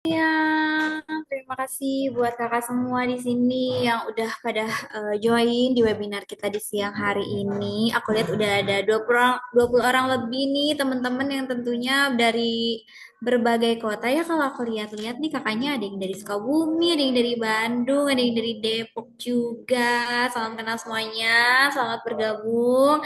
Ya, terima kasih buat kakak semua di sini yang udah pada join di webinar kita di siang hari ini. Aku lihat udah ada 20 orang lebih nih teman-teman yang tentunya dari berbagai kota ya. Kalau aku lihat-lihat nih kakaknya ada yang dari Sukabumi, ada yang dari Bandung, ada yang dari Depok juga. Salam kenal semuanya, selamat bergabung.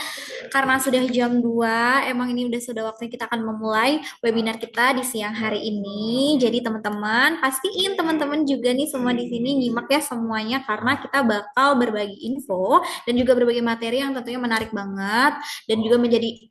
Karena sudah jam 2, emang ini sudah waktunya kita akan memulai webinar kita di siang hari ini. Jadi teman-teman, pastiin teman-teman juga nih semua di sini nyimak ya semuanya karena kita bakal berbagi info dan juga berbagi materi yang tentunya menarik banget dan juga menjadi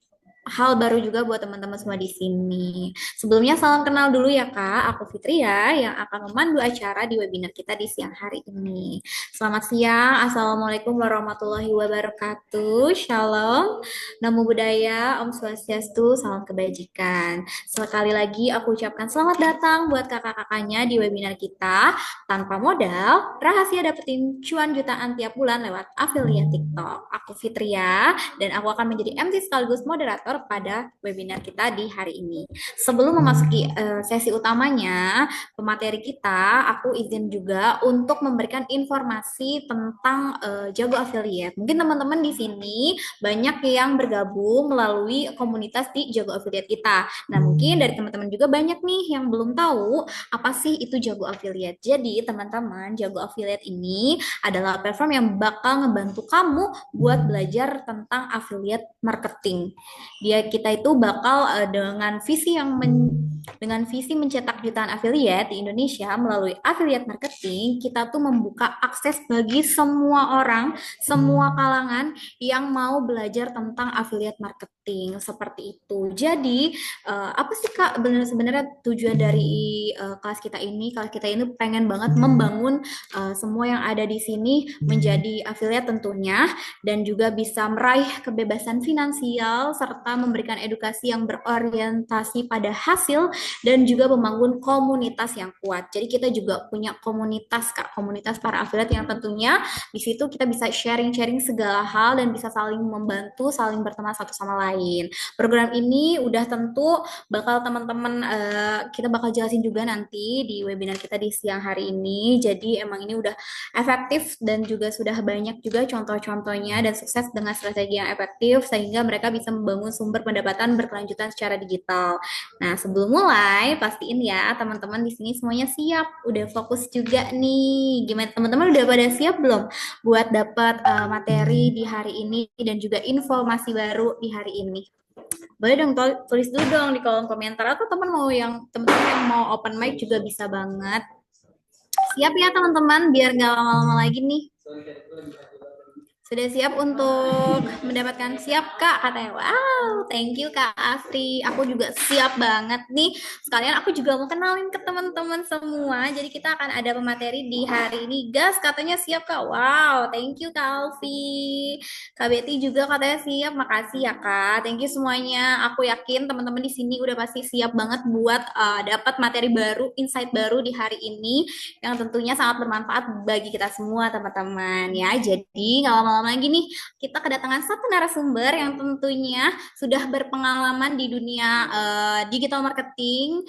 hal baru juga buat teman-teman semua di sini. Sebelumnya salam kenal dulu ya Kak, aku Fitria yang akan memandu acara di webinar kita di siang hari ini. Selamat siang, Assalamualaikum warahmatullahi wabarakatuh, Shalom. Namo Buddhaya, Om Swastiastu, salam kebajikan. Sekali lagi aku ucapkan selamat datang buat kakak-kakaknya di webinar kita. Tanpa modal, rahasia dapetin cuan jutaan tiap bulan lewat afiliat TikTok. Aku Fitria, dan aku akan menjadi MC sekaligus moderator pada webinar kita di hari ini. Sebelum memasuki sesi utamanya, pemateri kita, aku izin juga untuk memberikan informasi tentang Jago Affiliate. Mungkin teman-teman di sini banyak yang bergabung melalui komunitas di Jago Affiliate kita. Nah, mungkin dari teman-teman juga banyak nih yang belum tahu apa sih itu Jago Affiliate. Jadi, teman-teman, Jago Affiliate ini adalah platform yang bakal ngebantu kamu buat belajar tentang affiliate marketing. Kita itu bakal dengan visi mencetak jutaan affiliate di Indonesia melalui affiliate marketing, kita tuh membuka akses bagi semua orang, semua kalangan yang mau belajar tentang affiliate marketing seperti itu. Jadi apa sih Kak sebenarnya tujuan dari kelas kita ini? Kelas kita ini pengen banget membangun semua yang ada di sini menjadi affiliate tentunya dan juga bisa meraih kebebasan finansial serta memberikan edukasi yang berorientasi pada hasil dan juga membangun komunitas yang kuat. Jadi kita juga punya komunitas Kak, komunitas para affiliate yang tentunya di situ kita bisa sharing-sharing segala hal dan bisa saling membantu, saling berteman satu sama lain. Program ini udah tentu bakal teman-teman kita bakal jelasin juga nanti di webinar kita di siang hari ini. Jadi emang ini udah efektif dan juga sudah banyak juga contoh-contohnya dan sukses dengan strategi yang efektif sehingga mereka bisa membangun sumber pendapatan berkelanjutan secara digital. Nah, sebelum mulai, pastiin ya teman-teman di sini semuanya siap, udah fokus juga nih. Gimana teman-teman udah pada siap belum buat dapat materi di hari ini dan juga informasi baru di hari ini? Boleh dong tulis dulu dong di kolom komentar atau teman-teman yang mau open mic juga bisa banget. Siap ya teman-teman biar nggak lama-lama lagi nih. Sudah siap untuk mendapatkan siap Kak katanya. Wow, thank you Kak Afri. Aku juga siap banget nih. Sekalian aku juga mau kenalin ke teman-teman semua. Jadi kita akan ada pemateri di hari ini. Gas katanya siap Kak. Wow, thank you Kak Alfi. Kak Betty juga katanya siap. Makasih ya Kak. Thank you semuanya. Aku yakin teman-teman di sini udah pasti siap banget buat dapat materi baru, insight baru di hari ini yang tentunya sangat bermanfaat bagi kita semua teman-teman ya. Jadi nggak lama-lama lagi nih kita kedatangan satu narasumber yang tentunya sudah berpengalaman di dunia digital marketing.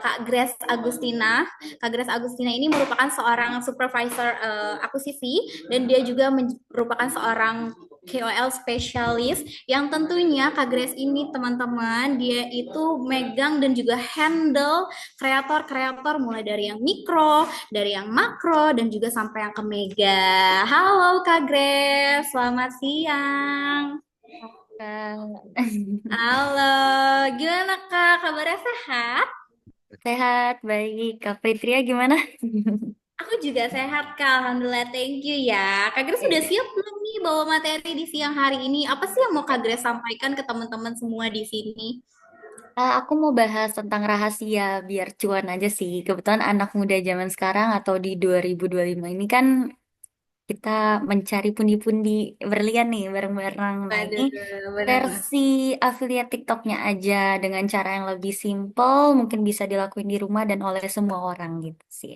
Kak Grace Agustina. Kak Grace Agustina ini merupakan seorang supervisor akuisisi dan dia juga merupakan seorang KOL spesialis yang tentunya Kak Grace ini teman-teman dia itu megang dan juga handle kreator-kreator mulai dari yang mikro, dari yang makro, dan juga sampai yang ke mega. Halo Kak Grace, selamat siang. Kak. Halo, gimana Kak? Kabarnya sehat? Sehat, baik. Kak Fitria gimana? Aku juga sehat Kak, Alhamdulillah, thank you ya. Kak Grace sudah Iya. siap belum nih bawa materi di siang hari ini? Apa sih yang mau Kak Grace sampaikan ke teman-teman semua di sini? Aku mau bahas tentang rahasia biar cuan aja sih. Kebetulan anak muda zaman sekarang atau di 2025 ini kan kita mencari pundi-pundi berlian nih bareng-bareng. Nah ini Waduh, benar banget. versi affiliate TikToknya aja dengan cara yang lebih simple, mungkin bisa dilakuin di rumah dan oleh semua orang gitu sih.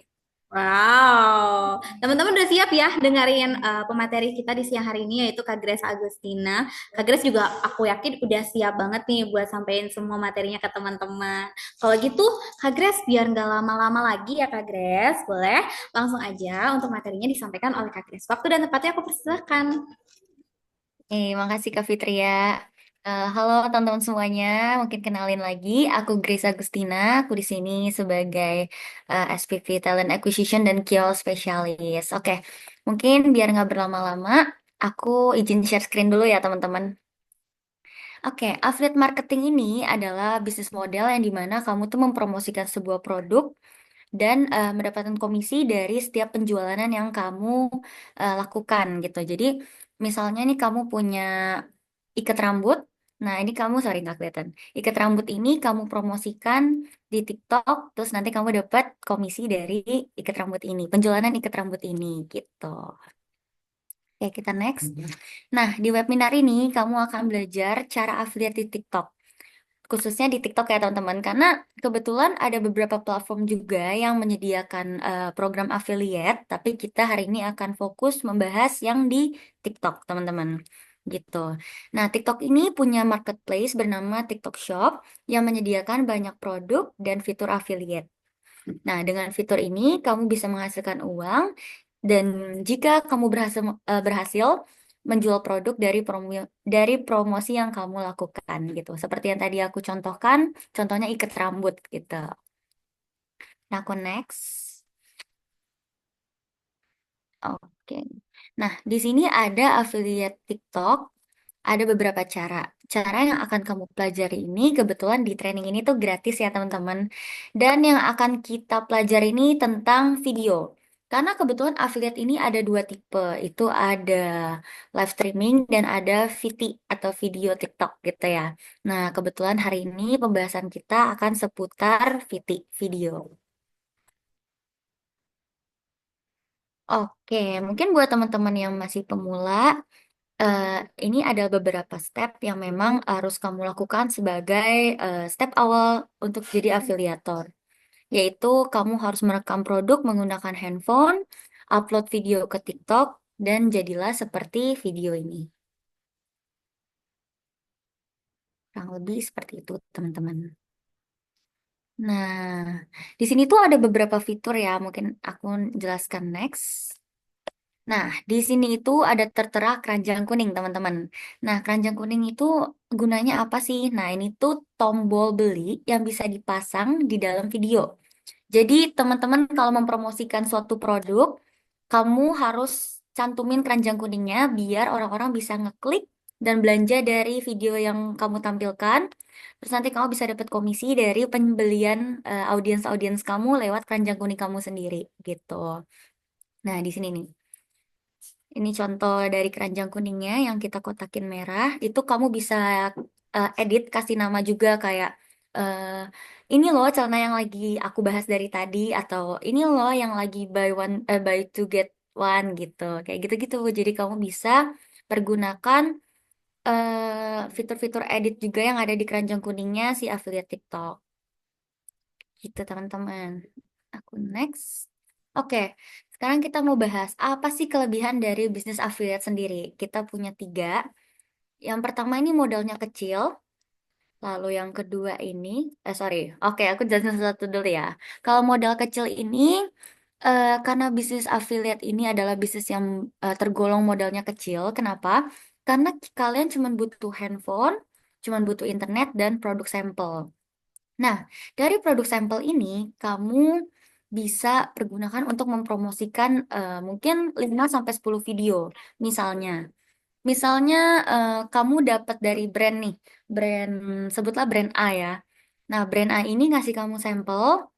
Wow, teman-teman udah siap ya dengerin pemateri kita di siang hari ini yaitu Kak Grace Agustina. Kak Grace juga aku yakin udah siap banget nih buat sampein semua materinya ke teman-teman. Kalau gitu Kak Grace biar nggak lama-lama lagi ya Kak Grace, boleh langsung aja untuk materinya disampaikan oleh Kak Grace. Waktu dan tempatnya aku persilahkan. Makasih Kak Fitria. Halo teman-teman semuanya, mungkin kenalin lagi, aku Grace Agustina, aku di sini sebagai SPV Talent Acquisition dan KOL Specialist. Oke, mungkin biar nggak berlama-lama, aku izin share screen dulu ya teman-teman. Oke, affiliate marketing ini adalah bisnis model yang dimana kamu tuh mempromosikan sebuah produk dan mendapatkan komisi dari setiap penjualan yang kamu lakukan gitu. Jadi misalnya nih kamu punya ikat rambut, nah ini kamu sorry nggak kelihatan. Ikat rambut ini kamu promosikan di TikTok, terus nanti kamu dapat komisi dari ikat rambut ini, penjualan ikat rambut ini gitu. Oke, kita next. Nah, di webinar ini kamu akan belajar cara affiliate di TikTok, khususnya di TikTok ya teman-teman, karena kebetulan ada beberapa platform juga yang menyediakan program affiliate, tapi kita hari ini akan fokus membahas yang di TikTok teman-teman. Gitu. Nah, TikTok ini punya marketplace bernama TikTok Shop yang menyediakan banyak produk dan fitur affiliate. Nah, dengan fitur ini kamu bisa menghasilkan uang dan jika kamu berhasil menjual produk dari promosi yang kamu lakukan gitu. Seperti yang tadi aku contohkan, contohnya ikat rambut gitu. Nah, aku next. Oke. Nah, di sini ada affiliate TikTok, ada beberapa cara. Cara yang akan kamu pelajari ini kebetulan di training ini tuh gratis ya teman-teman. Dan yang akan kita pelajari ini tentang video. Karena kebetulan affiliate ini ada dua tipe. Itu ada live streaming dan ada VT atau video TikTok gitu ya. Nah, kebetulan hari ini pembahasan kita akan seputar VT, video. Oke, mungkin buat teman-teman yang masih pemula, eh, ini ada beberapa step yang memang harus kamu lakukan sebagai step awal untuk jadi afiliator, yaitu kamu harus merekam produk menggunakan handphone, upload video ke TikTok, dan jadilah seperti video ini. Kurang lebih seperti itu, teman-teman. Nah, di sini tuh ada beberapa fitur ya, mungkin aku jelaskan next. Nah, di sini itu ada tertera keranjang kuning, teman-teman. Nah, keranjang kuning itu gunanya apa sih? Nah, ini tuh tombol beli yang bisa dipasang di dalam video. Jadi, teman-teman kalau mempromosikan suatu produk, kamu harus cantumin keranjang kuningnya biar orang-orang bisa ngeklik dan belanja dari video yang kamu tampilkan. Terus nanti kamu bisa dapat komisi dari pembelian audiens-audiens kamu lewat keranjang kuning kamu sendiri, gitu. Nah, di sini nih. Ini contoh dari keranjang kuningnya yang kita kotakin merah. Itu kamu bisa edit, kasih nama juga kayak eh, ini loh celana yang lagi aku bahas dari tadi atau ini loh yang lagi buy to get one gitu. Kayak gitu-gitu. Jadi kamu bisa pergunakan fitur-fitur edit juga yang ada di keranjang kuningnya si affiliate TikTok. Gitu teman-teman. Aku next. Oke, sekarang kita mau bahas apa sih kelebihan dari bisnis affiliate sendiri. Kita punya tiga. Yang pertama ini modalnya kecil, lalu yang kedua ini, sorry, oke aku jelasin satu dulu ya. Kalau modal kecil ini, karena bisnis affiliate ini adalah bisnis yang tergolong modalnya kecil. Kenapa? Karena kalian cuma butuh handphone, cuma butuh internet dan produk sampel. Nah, dari produk sampel ini, kamu bisa pergunakan untuk mempromosikan mungkin 5 sampai 10 video. Misalnya, misalnya kamu dapat dari brand nih, brand sebutlah brand A ya. Nah, brand A ini ngasih kamu sampel,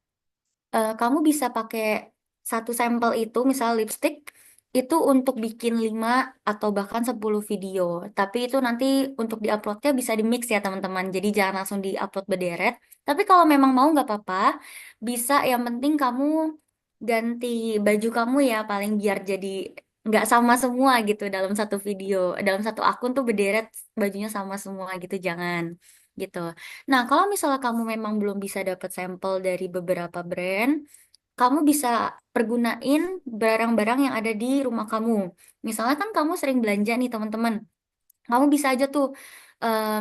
kamu bisa pakai satu sampel itu, misal lipstick, itu untuk bikin 5 atau bahkan 10 video. Tapi itu nanti untuk diuploadnya bisa di-mix ya teman-teman. Jadi jangan langsung diupload berderet. Tapi kalau memang mau nggak apa-apa, bisa yang penting kamu ganti baju kamu ya paling biar jadi nggak sama semua gitu dalam satu video. Dalam satu akun tuh berderet bajunya sama semua gitu, jangan gitu. Nah, kalau misalnya kamu memang belum bisa dapat sampel dari beberapa brand, kamu bisa pergunain barang-barang yang ada di rumah kamu. Misalnya kan kamu sering belanja nih teman-teman. Kamu bisa aja tuh,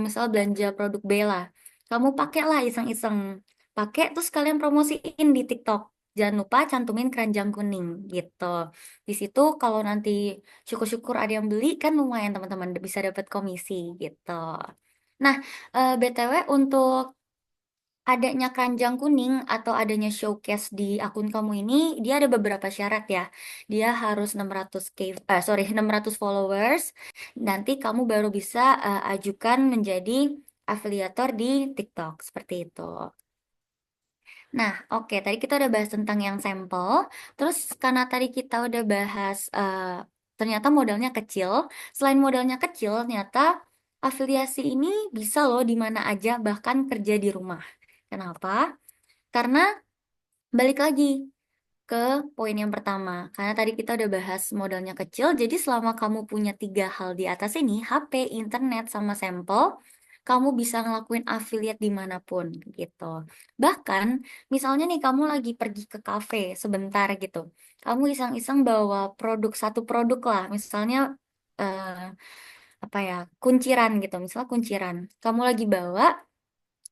misal belanja produk Bella. Kamu pakai lah iseng-iseng. Pakai terus kalian promosiin di TikTok. Jangan lupa cantumin keranjang kuning gitu. Di situ kalau nanti syukur-syukur ada yang beli kan lumayan teman-teman bisa dapat komisi gitu. Nah, BTW untuk adanya keranjang kuning atau adanya showcase di akun kamu ini, dia ada beberapa syarat ya. Dia harus 600K, sorry, 600 followers. Nanti kamu baru bisa ajukan menjadi afiliator di TikTok, seperti itu. Nah, oke, tadi kita udah bahas tentang yang sampel. Terus karena tadi kita udah bahas ternyata modalnya kecil. Selain modalnya kecil, ternyata afiliasi ini bisa loh di mana aja, bahkan kerja di rumah. Kenapa? Karena balik lagi ke poin yang pertama. Karena tadi kita udah bahas modalnya kecil, jadi selama kamu punya tiga hal di atas ini, HP, internet, sama sampel, kamu bisa ngelakuin affiliate dimanapun gitu. Bahkan, misalnya nih kamu lagi pergi ke kafe sebentar gitu. Kamu iseng-iseng bawa produk, satu produk lah, misalnya eh, apa ya, kunciran gitu. Misalnya kunciran. Kamu lagi bawa,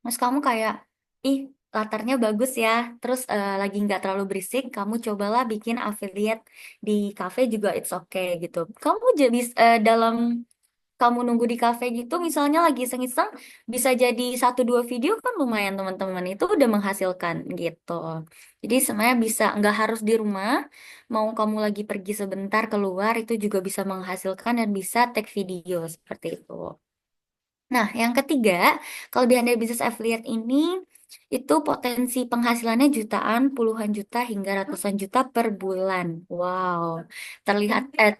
terus kamu kayak, ih, latarnya bagus ya. Terus lagi nggak terlalu berisik, kamu cobalah bikin affiliate di cafe juga it's okay gitu. Kamu jadi dalam kamu nunggu di cafe gitu, misalnya lagi iseng-iseng, bisa jadi satu dua video kan lumayan teman-teman. Itu udah menghasilkan gitu. Jadi sebenarnya bisa nggak harus di rumah, mau kamu lagi pergi sebentar keluar itu juga bisa menghasilkan dan bisa take video seperti itu. Nah, yang ketiga, kelebihan dari bisnis affiliate ini itu potensi penghasilannya jutaan, puluhan juta hingga ratusan juta per bulan. Wow,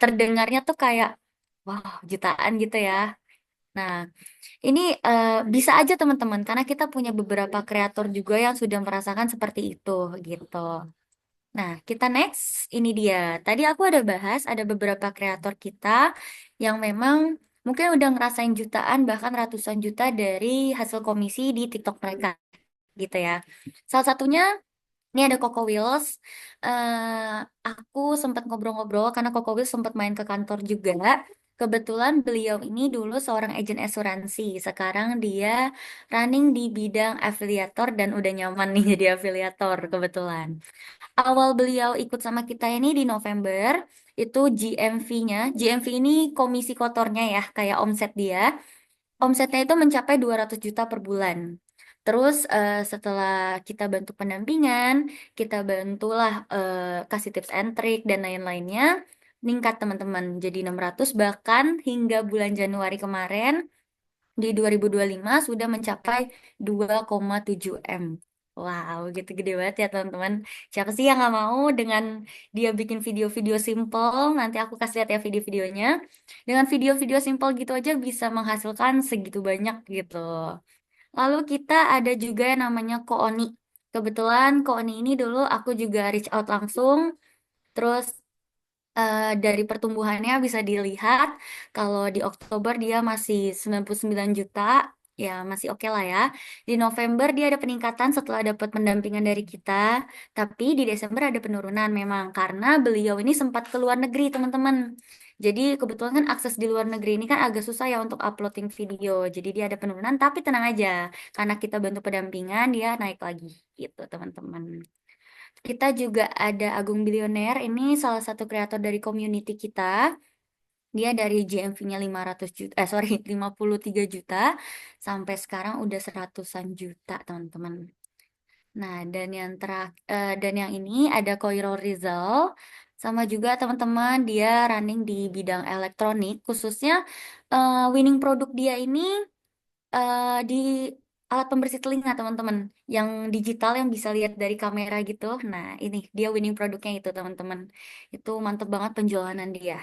terdengarnya tuh kayak wow, jutaan gitu ya. Nah, ini bisa aja teman-teman karena kita punya beberapa kreator juga yang sudah merasakan seperti itu gitu. Nah, kita next, ini dia. Tadi aku ada bahas, ada beberapa kreator kita yang memang mungkin udah ngerasain jutaan, bahkan ratusan juta dari hasil komisi di TikTok mereka, gitu ya. Salah satunya, ini ada Coco Wheels. Aku sempat ngobrol-ngobrol karena Coco Wheels sempat main ke kantor juga. Kebetulan beliau ini dulu seorang agen asuransi. Sekarang dia running di bidang afiliator dan udah nyaman nih jadi afiliator kebetulan. Awal beliau ikut sama kita ini di November, itu GMV-nya. GMV ini komisi kotornya ya, kayak omset dia. Omsetnya itu mencapai 200 juta per bulan. Terus setelah kita bantu pendampingan, kita bantulah kasih tips and trick dan lain-lainnya, meningkat teman-teman jadi 600 bahkan hingga bulan Januari kemarin di 2025 sudah mencapai 2,7 M. Wow, gitu gede banget ya teman-teman. Siapa sih yang nggak mau dengan dia bikin video-video simple? Nanti aku kasih lihat ya video-videonya. Dengan video-video simple gitu aja bisa menghasilkan segitu banyak gitu. Lalu kita ada juga yang namanya Kooni. Kebetulan Kooni ini dulu aku juga reach out langsung. Terus dari pertumbuhannya bisa dilihat kalau di Oktober dia masih 99 juta, ya masih oke lah ya. Di November dia ada peningkatan setelah dapat pendampingan dari kita, tapi di Desember ada penurunan memang karena beliau ini sempat ke luar negeri, teman-teman. Jadi kebetulan kan akses di luar negeri ini kan agak susah ya untuk uploading video. Jadi dia ada penurunan, tapi tenang aja, karena kita bantu pendampingan dia naik lagi gitu, teman-teman. Kita juga ada Agung Bilioner, ini salah satu kreator dari community kita. Dia dari GMV-nya 500 juta, sorry, 53 juta, sampai sekarang udah seratusan juta, teman-teman. Nah, dan yang ini ada Koirul Rizal, sama juga teman-teman, dia running di bidang elektronik, khususnya winning produk dia ini di alat pembersih telinga teman-teman yang digital yang bisa lihat dari kamera gitu. Nah, ini dia winning produknya itu teman-teman. Itu mantep banget penjualan dia.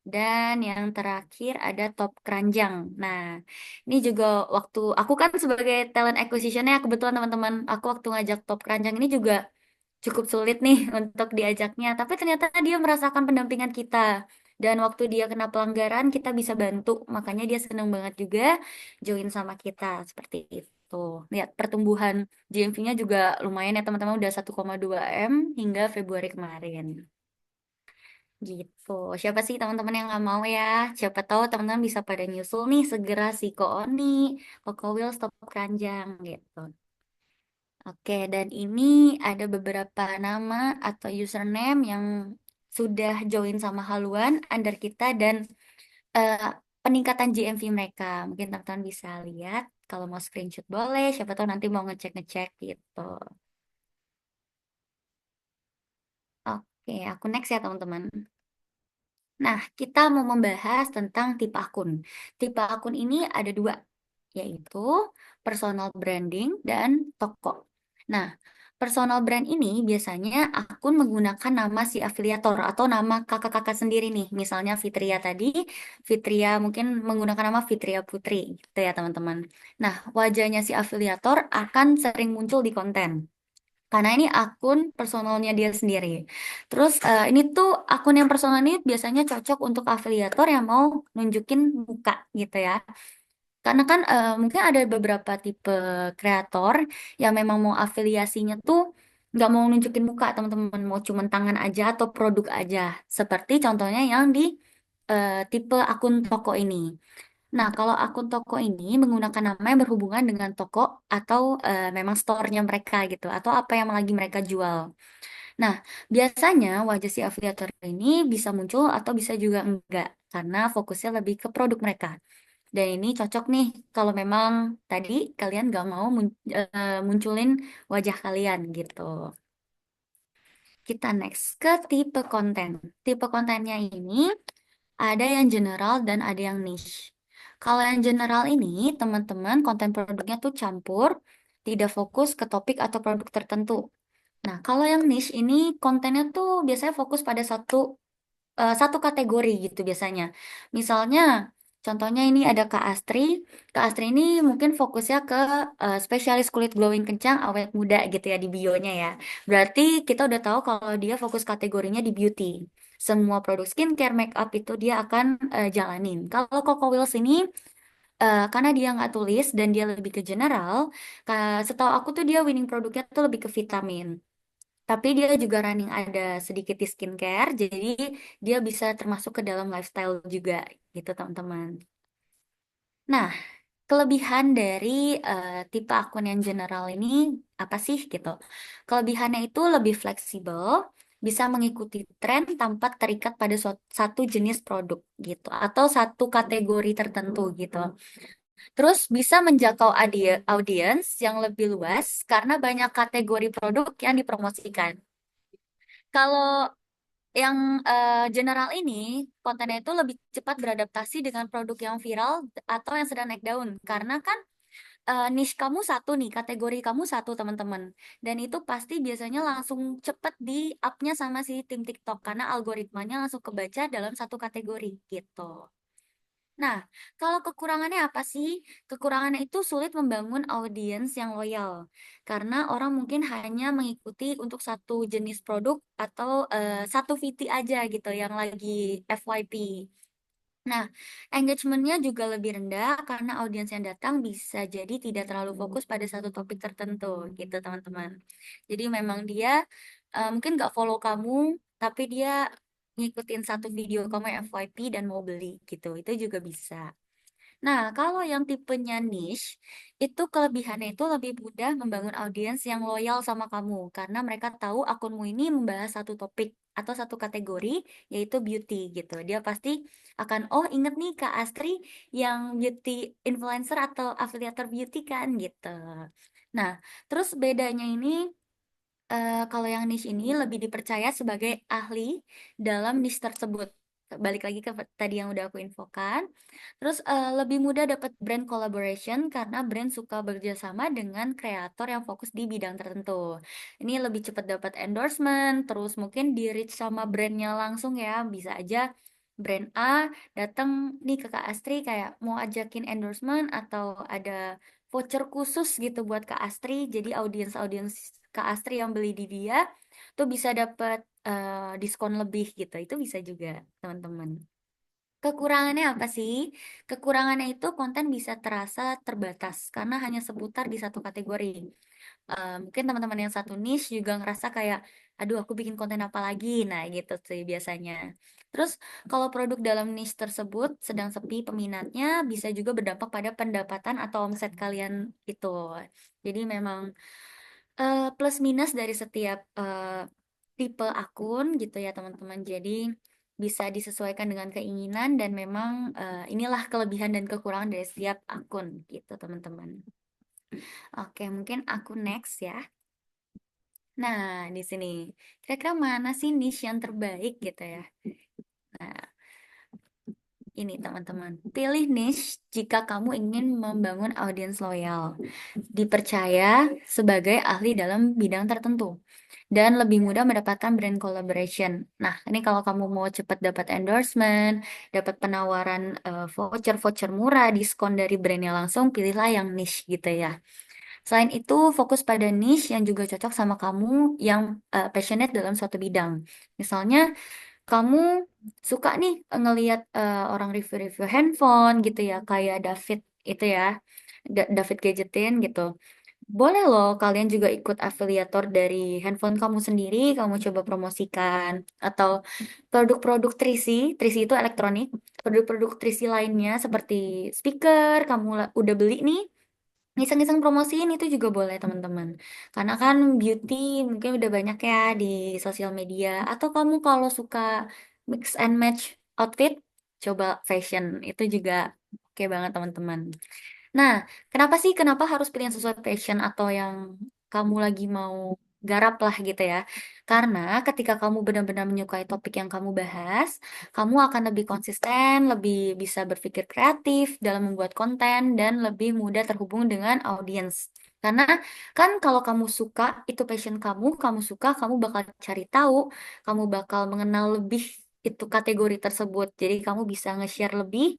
Dan yang terakhir ada Top Keranjang. Nah, ini juga waktu aku kan sebagai talent acquisition-nya kebetulan teman-teman, aku waktu ngajak Top Keranjang ini juga cukup sulit nih untuk diajaknya. Tapi ternyata dia merasakan pendampingan kita. Dan waktu dia kena pelanggaran, kita bisa bantu. Makanya dia senang banget juga join sama kita seperti itu. gitu. Lihat pertumbuhan GMV-nya juga lumayan ya teman-teman, udah 1,2 M hingga Februari kemarin. Gitu. Siapa sih teman-teman yang nggak mau ya? Siapa tahu teman-teman bisa pada nyusul nih segera si Ko Oni, Koko Wheels, Top Keranjang gitu. Oke, dan ini ada beberapa nama atau username yang sudah join sama haluan under kita dan eh, peningkatan GMV mereka. Mungkin teman-teman bisa lihat. Kalau mau screenshot boleh, siapa tahu nanti mau ngecek-ngecek gitu. Oke, aku next ya teman-teman. Nah, kita mau membahas tentang tipe akun. Tipe akun ini ada dua, yaitu personal branding dan toko. Nah, personal brand ini biasanya akun menggunakan nama si afiliator atau nama kakak-kakak sendiri nih. Misalnya Fitria tadi, Fitria mungkin menggunakan nama Fitria Putri, gitu ya teman-teman. Nah, wajahnya si afiliator akan sering muncul di konten. Karena ini akun personalnya dia sendiri. Terus ini tuh akun yang personal ini biasanya cocok untuk afiliator yang mau nunjukin muka gitu ya. Karena kan mungkin ada beberapa tipe kreator yang memang mau afiliasinya tuh nggak mau nunjukin muka teman-teman, mau cuman tangan aja atau produk aja. Seperti contohnya yang di tipe akun toko ini. Nah, kalau akun toko ini menggunakan nama yang berhubungan dengan toko atau memang store-nya mereka gitu, atau apa yang lagi mereka jual. Nah, biasanya wajah si afiliator ini bisa muncul atau bisa juga enggak, karena fokusnya lebih ke produk mereka. Dan ini cocok nih kalau memang tadi kalian nggak mau munculin wajah kalian gitu. Kita next ke tipe konten. Tipe kontennya ini ada yang general dan ada yang niche. Kalau yang general ini, teman-teman, konten produknya tuh campur, tidak fokus ke topik atau produk tertentu. Nah, kalau yang niche ini kontennya tuh biasanya fokus pada satu kategori gitu biasanya. Misalnya, contohnya ini ada Kak Astri. Kak Astri ini mungkin fokusnya ke spesialis kulit glowing kencang, awet muda gitu ya di bionya ya. Berarti kita udah tahu kalau dia fokus kategorinya di beauty. Semua produk skincare, make up itu dia akan jalanin. Kalau Coco Wheels ini karena dia nggak tulis dan dia lebih ke general, setahu aku tuh dia winning produknya tuh lebih ke vitamin. Tapi dia juga running ada sedikit di skincare, jadi dia bisa termasuk ke dalam lifestyle juga gitu teman-teman. Nah, kelebihan dari tipe akun yang general ini apa sih gitu? Kelebihannya itu lebih fleksibel, bisa mengikuti tren tanpa terikat pada satu jenis produk gitu, atau satu kategori tertentu gitu. Terus bisa menjangkau audiens yang lebih luas karena banyak kategori produk yang dipromosikan. Kalau yang general ini kontennya itu lebih cepat beradaptasi dengan produk yang viral atau yang sedang naik daun karena kan niche kamu satu nih, kategori kamu satu teman-teman, dan itu pasti biasanya langsung cepet di up-nya sama si tim TikTok karena algoritmanya langsung kebaca dalam satu kategori gitu. Nah, kalau kekurangannya apa sih? Kekurangannya itu sulit membangun audiens yang loyal karena orang mungkin hanya mengikuti untuk satu jenis produk atau satu VT aja gitu yang lagi FYP. Nah, engagementnya juga lebih rendah karena audiens yang datang bisa jadi tidak terlalu fokus pada satu topik tertentu gitu teman-teman. Jadi memang dia mungkin nggak follow kamu, tapi dia ngikutin satu video kamu yang FYP dan mau beli gitu. Itu juga bisa. Nah, kalau yang tipenya niche, itu kelebihannya itu lebih mudah membangun audiens yang loyal sama kamu karena mereka tahu akunmu ini membahas satu topik atau satu kategori, yaitu beauty gitu. Dia pasti akan, oh inget nih Kak Astri yang beauty influencer atau afiliator beauty kan gitu. Nah, terus bedanya ini kalau yang niche ini lebih dipercaya sebagai ahli dalam niche tersebut. Balik lagi ke tadi yang udah aku infokan. Terus lebih mudah dapat brand collaboration karena brand suka bekerjasama dengan kreator yang fokus di bidang tertentu. Ini lebih cepat dapat endorsement, terus mungkin di reach sama brandnya langsung ya. Bisa aja brand A datang nih ke Kak Astri kayak mau ajakin endorsement atau ada voucher khusus gitu buat Kak Astri. Jadi audiens-audiens Kak Astri yang beli di dia tuh bisa dapat diskon lebih gitu. Itu bisa juga, teman-teman. Kekurangannya apa sih? Kekurangannya itu konten bisa terasa terbatas karena hanya seputar di satu kategori. Mungkin teman-teman yang satu niche juga ngerasa kayak, aduh aku bikin konten apa lagi? Nah gitu sih biasanya. Terus kalau produk dalam niche tersebut sedang sepi peminatnya, bisa juga berdampak pada pendapatan atau omset kalian itu. Jadi memang plus minus dari setiap tipe akun gitu ya teman-teman. Jadi bisa disesuaikan dengan keinginan dan memang inilah kelebihan dan kekurangan dari setiap akun gitu teman-teman. Oke, mungkin aku next ya. Nah, di sini kira-kira mana sih niche yang terbaik gitu ya? Nah, ini teman-teman. Pilih niche jika kamu ingin membangun audiens loyal, dipercaya sebagai ahli dalam bidang tertentu, dan lebih mudah mendapatkan brand collaboration. Nah, ini kalau kamu mau cepat dapat endorsement, dapat penawaran voucher-voucher murah, diskon dari brandnya langsung, pilihlah yang niche gitu ya. Selain itu, fokus pada niche yang juga cocok sama kamu yang passionate dalam suatu bidang. Misalnya, kamu suka nih ngelihat orang review-review handphone gitu ya, kayak David itu ya, David Gadgetin gitu. Boleh loh kalian juga ikut afiliator dari handphone kamu sendiri, kamu coba promosikan. Atau produk-produk Trisi, Trisi itu elektronik, produk-produk Trisi lainnya seperti speaker, kamu udah beli nih, iseng-iseng promosiin itu juga boleh teman-teman. Karena kan beauty mungkin udah banyak ya di sosial media. Atau kamu kalau suka mix and match outfit, coba fashion. Itu juga oke banget teman-teman. Nah, kenapa harus pilih yang sesuai passion atau yang kamu lagi mau garap lah gitu ya? Karena ketika kamu benar-benar menyukai topik yang kamu bahas, kamu akan lebih konsisten, lebih bisa berpikir kreatif dalam membuat konten, dan lebih mudah terhubung dengan audiens. Karena kan kalau kamu suka, itu passion kamu suka, kamu bakal cari tahu, kamu bakal mengenal lebih itu kategori tersebut. Jadi kamu bisa nge-share lebih,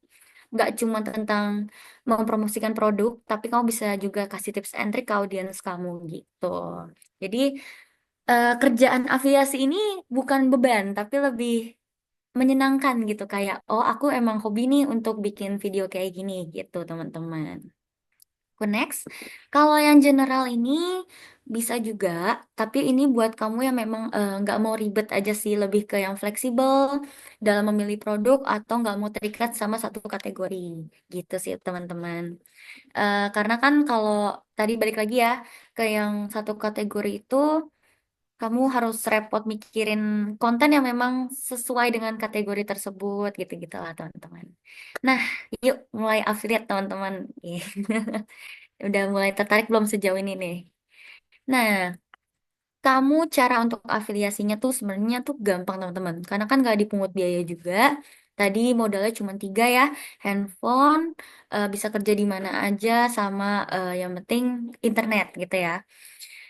nggak cuma tentang mempromosikan produk, tapi kamu bisa juga kasih tips and trick ke audiens kamu gitu. Jadi kerjaan afiliasi ini bukan beban, tapi lebih menyenangkan gitu. Kayak, oh aku emang hobi nih untuk bikin video kayak gini gitu teman-teman. Aku next. Kalau yang general ini bisa juga, tapi ini buat kamu yang memang nggak mau ribet aja sih, lebih ke yang fleksibel dalam memilih produk atau nggak mau terikat sama satu kategori gitu sih teman-teman. Karena kan kalau tadi balik lagi ya ke yang satu kategori itu, kamu harus repot mikirin konten yang memang sesuai dengan kategori tersebut gitu-gitu lah teman-teman. Nah, yuk mulai affiliate teman-teman. Udah mulai tertarik belum sejauh ini nih? Nah, kamu cara untuk afiliasinya tuh sebenarnya tuh gampang teman-teman. Karena kan gak dipungut biaya juga. Tadi modalnya cuma tiga ya, handphone, bisa kerja di mana aja, sama yang penting internet gitu ya.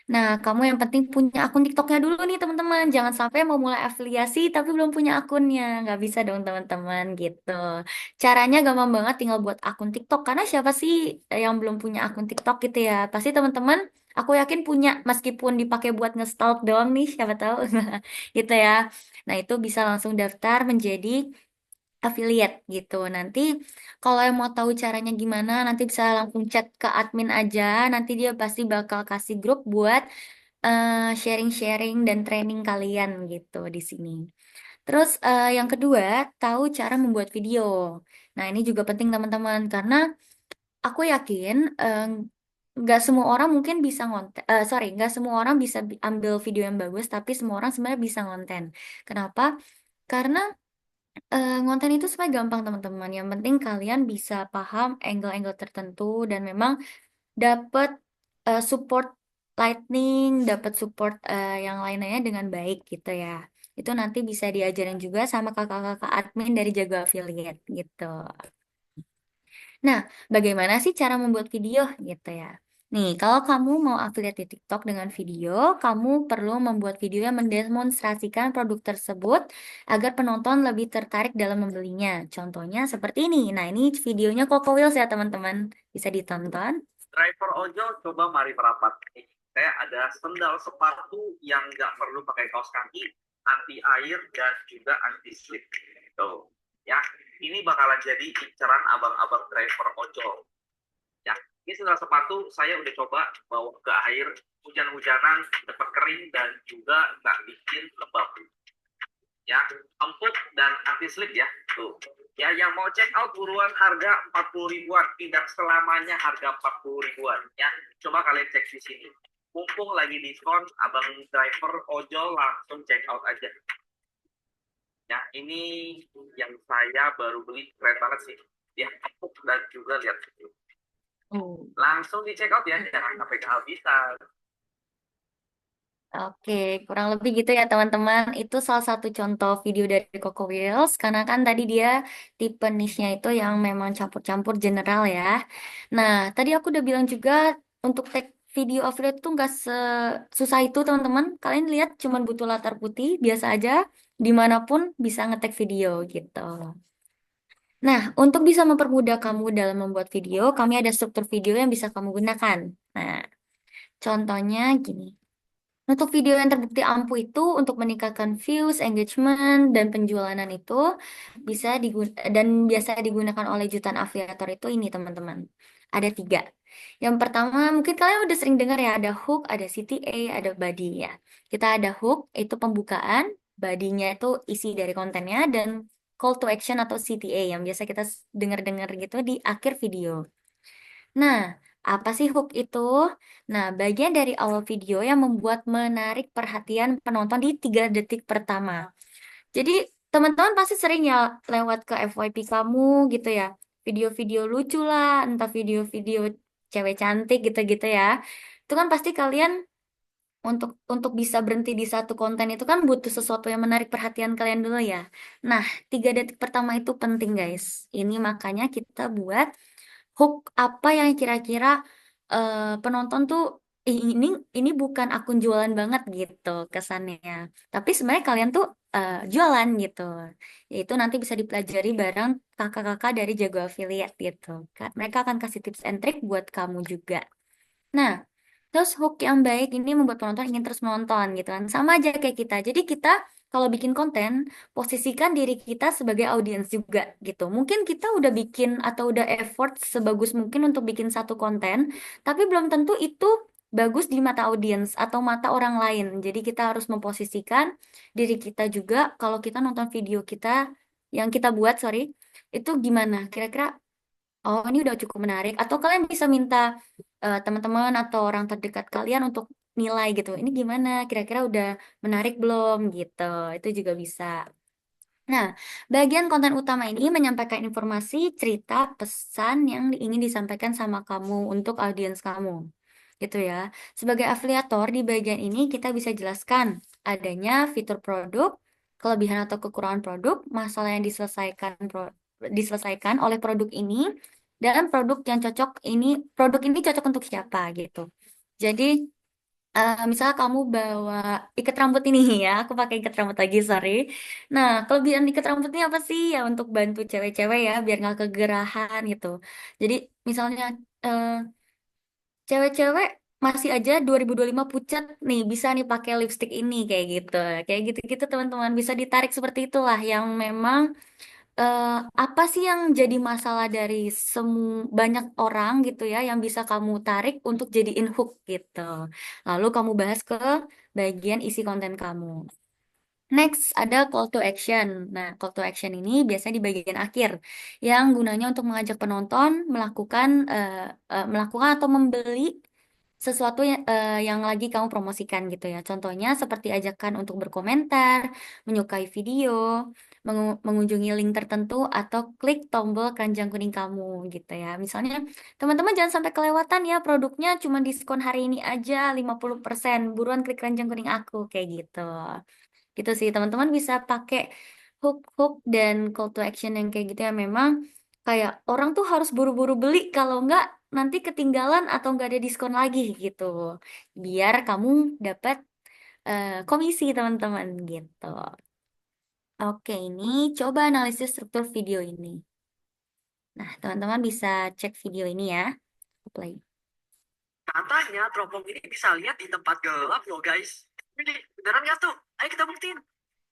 Nah, kamu yang penting punya akun TikToknya dulu nih teman-teman. Jangan sampai mau mulai afiliasi tapi belum punya akunnya. Nggak bisa dong teman-teman gitu. Caranya gampang banget, tinggal buat akun TikTok. Karena siapa sih yang belum punya akun TikTok gitu ya? Pasti teman-teman, aku yakin punya, meskipun dipakai buat nge-stalk doang nih, siapa tahu. Gitu ya. Nah, itu bisa langsung daftar menjadi affiliate gitu. Nanti kalau yang mau tahu caranya gimana, nanti bisa langsung chat ke admin aja. Nanti dia pasti bakal kasih grup buat sharing-sharing dan training kalian gitu di sini. Terus yang kedua, tahu cara membuat video. Nah, ini juga penting teman-teman karena aku yakin nggak semua orang mungkin bisa ngonten, sorry, nggak semua orang bisa ambil video yang bagus, tapi semua orang sebenarnya bisa ngonten. Kenapa? Karena ngonten itu sebenarnya gampang teman-teman. Yang penting kalian bisa paham angle-angle tertentu dan memang dapat support lightning, dapat support yang lain-lainnya dengan baik gitu ya. Itu nanti bisa diajarin juga sama kakak-kakak admin dari Jago Affiliate gitu. Nah, bagaimana sih cara membuat video gitu ya? Nih, kalau kamu mau affiliate di TikTok dengan video, kamu perlu membuat video yang mendemonstrasikan produk tersebut agar penonton lebih tertarik dalam membelinya. Contohnya seperti ini. Nah, ini videonya Coco Wheels ya, teman-teman. Bisa ditonton. Driver ojol, coba mari merapat. Saya ada sendal sepatu yang nggak perlu pakai kaos kaki, anti air dan juga anti slip. Tuh. Ya, ini bakalan jadi inceran abang-abang driver ojol. Ya, ini sendal sepatu saya udah coba bawa ke air hujan-hujanan, cepat kering dan juga nggak bikin lembab. Ya, empuk dan anti slip ya. Tuh. Ya, yang mau check out buruan, harga 40 ribuan, tidak selamanya harga 40 ribuan ya. Coba kalian cek di sini. Mumpung lagi diskon, abang driver ojol langsung check out aja. Ya, ini yang saya baru beli, keren banget sih. Ya, empuk dan juga lihat. Langsung di check out ya, jangan sampai kehabisan. Oke, kurang lebih gitu ya teman-teman. Itu salah satu contoh video dari Coco Wheels. Karena kan tadi dia tipe niche-nya itu yang memang campur-campur general ya. Nah, tadi aku udah bilang juga untuk tag video affiliate itu nggak susah itu teman-teman. Kalian lihat cuman butuh latar putih, biasa aja. Dimanapun bisa ngetek video gitu. Nah, untuk bisa mempermudah kamu dalam membuat video, kami ada struktur video yang bisa kamu gunakan. Nah, contohnya gini. Untuk video yang terbukti ampuh itu untuk meningkatkan views, engagement, dan penjualan itu dan biasa digunakan oleh jutaan afiliator itu ini teman-teman. Ada 3. Yang pertama mungkin kalian udah sering dengar ya ada hook, ada CTA, ada body ya. Kita ada hook itu pembukaan, body-nya itu isi dari kontennya dan call to action atau CTA yang biasa kita dengar-dengar gitu di akhir video. Nah, apa sih hook itu? Nah, bagian dari awal video yang membuat menarik perhatian penonton di 3 detik pertama. Jadi, teman-teman pasti sering ya lewat ke FYP kamu gitu ya. Video-video lucu lah, entah video-video cewek cantik gitu-gitu ya. Itu kan pasti kalian untuk bisa berhenti di satu konten itu kan butuh sesuatu yang menarik perhatian kalian dulu ya. Nah, 3 detik pertama itu penting guys. Ini makanya kita buat hook apa yang kira-kira penonton tuh ini bukan akun jualan banget gitu kesannya. Tapi sebenarnya kalian tuh jualan gitu. Yaitu nanti bisa dipelajari bareng kakak-kakak dari Jago Affiliate gitu. Mereka akan kasih tips and trick buat kamu juga. Nah, terus hook yang baik ini membuat penonton ingin terus menonton gitu kan. Sama aja kayak kita. Jadi kita kalau bikin konten, posisikan diri kita sebagai audiens juga gitu. Mungkin kita udah bikin atau udah effort sebagus mungkin untuk bikin satu konten, tapi belum tentu itu bagus di mata audiens atau mata orang lain. Jadi kita harus memposisikan diri kita juga kalau kita nonton video kita yang kita buat, sorry, itu gimana? Kira-kira oh, ini udah cukup menarik. Atau kalian bisa minta teman-teman atau orang terdekat kalian untuk nilai gitu. Ini gimana? Kira-kira udah menarik belum gitu. Itu juga bisa. Nah, bagian konten utama ini menyampaikan informasi, cerita, pesan yang ingin disampaikan sama kamu untuk audiens kamu. Gitu ya. Sebagai afiliator di bagian ini kita bisa jelaskan adanya fitur produk, kelebihan atau kekurangan produk, masalah yang diselesaikan oleh produk ini dan produk ini cocok untuk siapa gitu. Jadi misalnya kamu bawa ikat rambut ini ya, aku pakai ikat rambut lagi, sorry. Nah, kelebihan ikat rambut ini apa sih ya untuk bantu cewek-cewek ya, biar nggak kegerahan gitu. Jadi misalnya eh, cewek-cewek masih aja 2025 pucat nih, bisa nih pakai lipstick ini kayak gitu-gitu teman-teman bisa ditarik seperti itulah yang memang eh, apa sih yang jadi masalah dari banyak orang gitu ya yang bisa kamu tarik untuk jadiin hook gitu. Lalu kamu bahas ke bagian isi konten kamu. Next, ada call to action. Nah, call to action ini biasanya di bagian akhir yang gunanya untuk mengajak penonton melakukan atau membeli sesuatu yang lagi kamu promosikan gitu ya. Contohnya seperti ajakan untuk berkomentar, menyukai video, mengunjungi link tertentu atau klik tombol keranjang kuning kamu gitu ya. Misalnya, teman-teman jangan sampai kelewatan ya produknya cuma diskon hari ini aja 50%. Buruan klik keranjang kuning aku kayak gitu. Gitu sih, teman-teman bisa pakai hook-hook dan call to action yang kayak gitu ya memang kayak orang tuh harus buru-buru beli kalau enggak nanti ketinggalan atau enggak ada diskon lagi gitu. Biar kamu dapat komisi teman-teman gitu. Oke, ini coba analisis struktur video ini. Nah, teman-teman bisa cek video ini ya. Play. Katanya teropong ini bisa lihat di tempat gelap loh guys. Ini beneran nggak tuh? Ayo kita buktiin.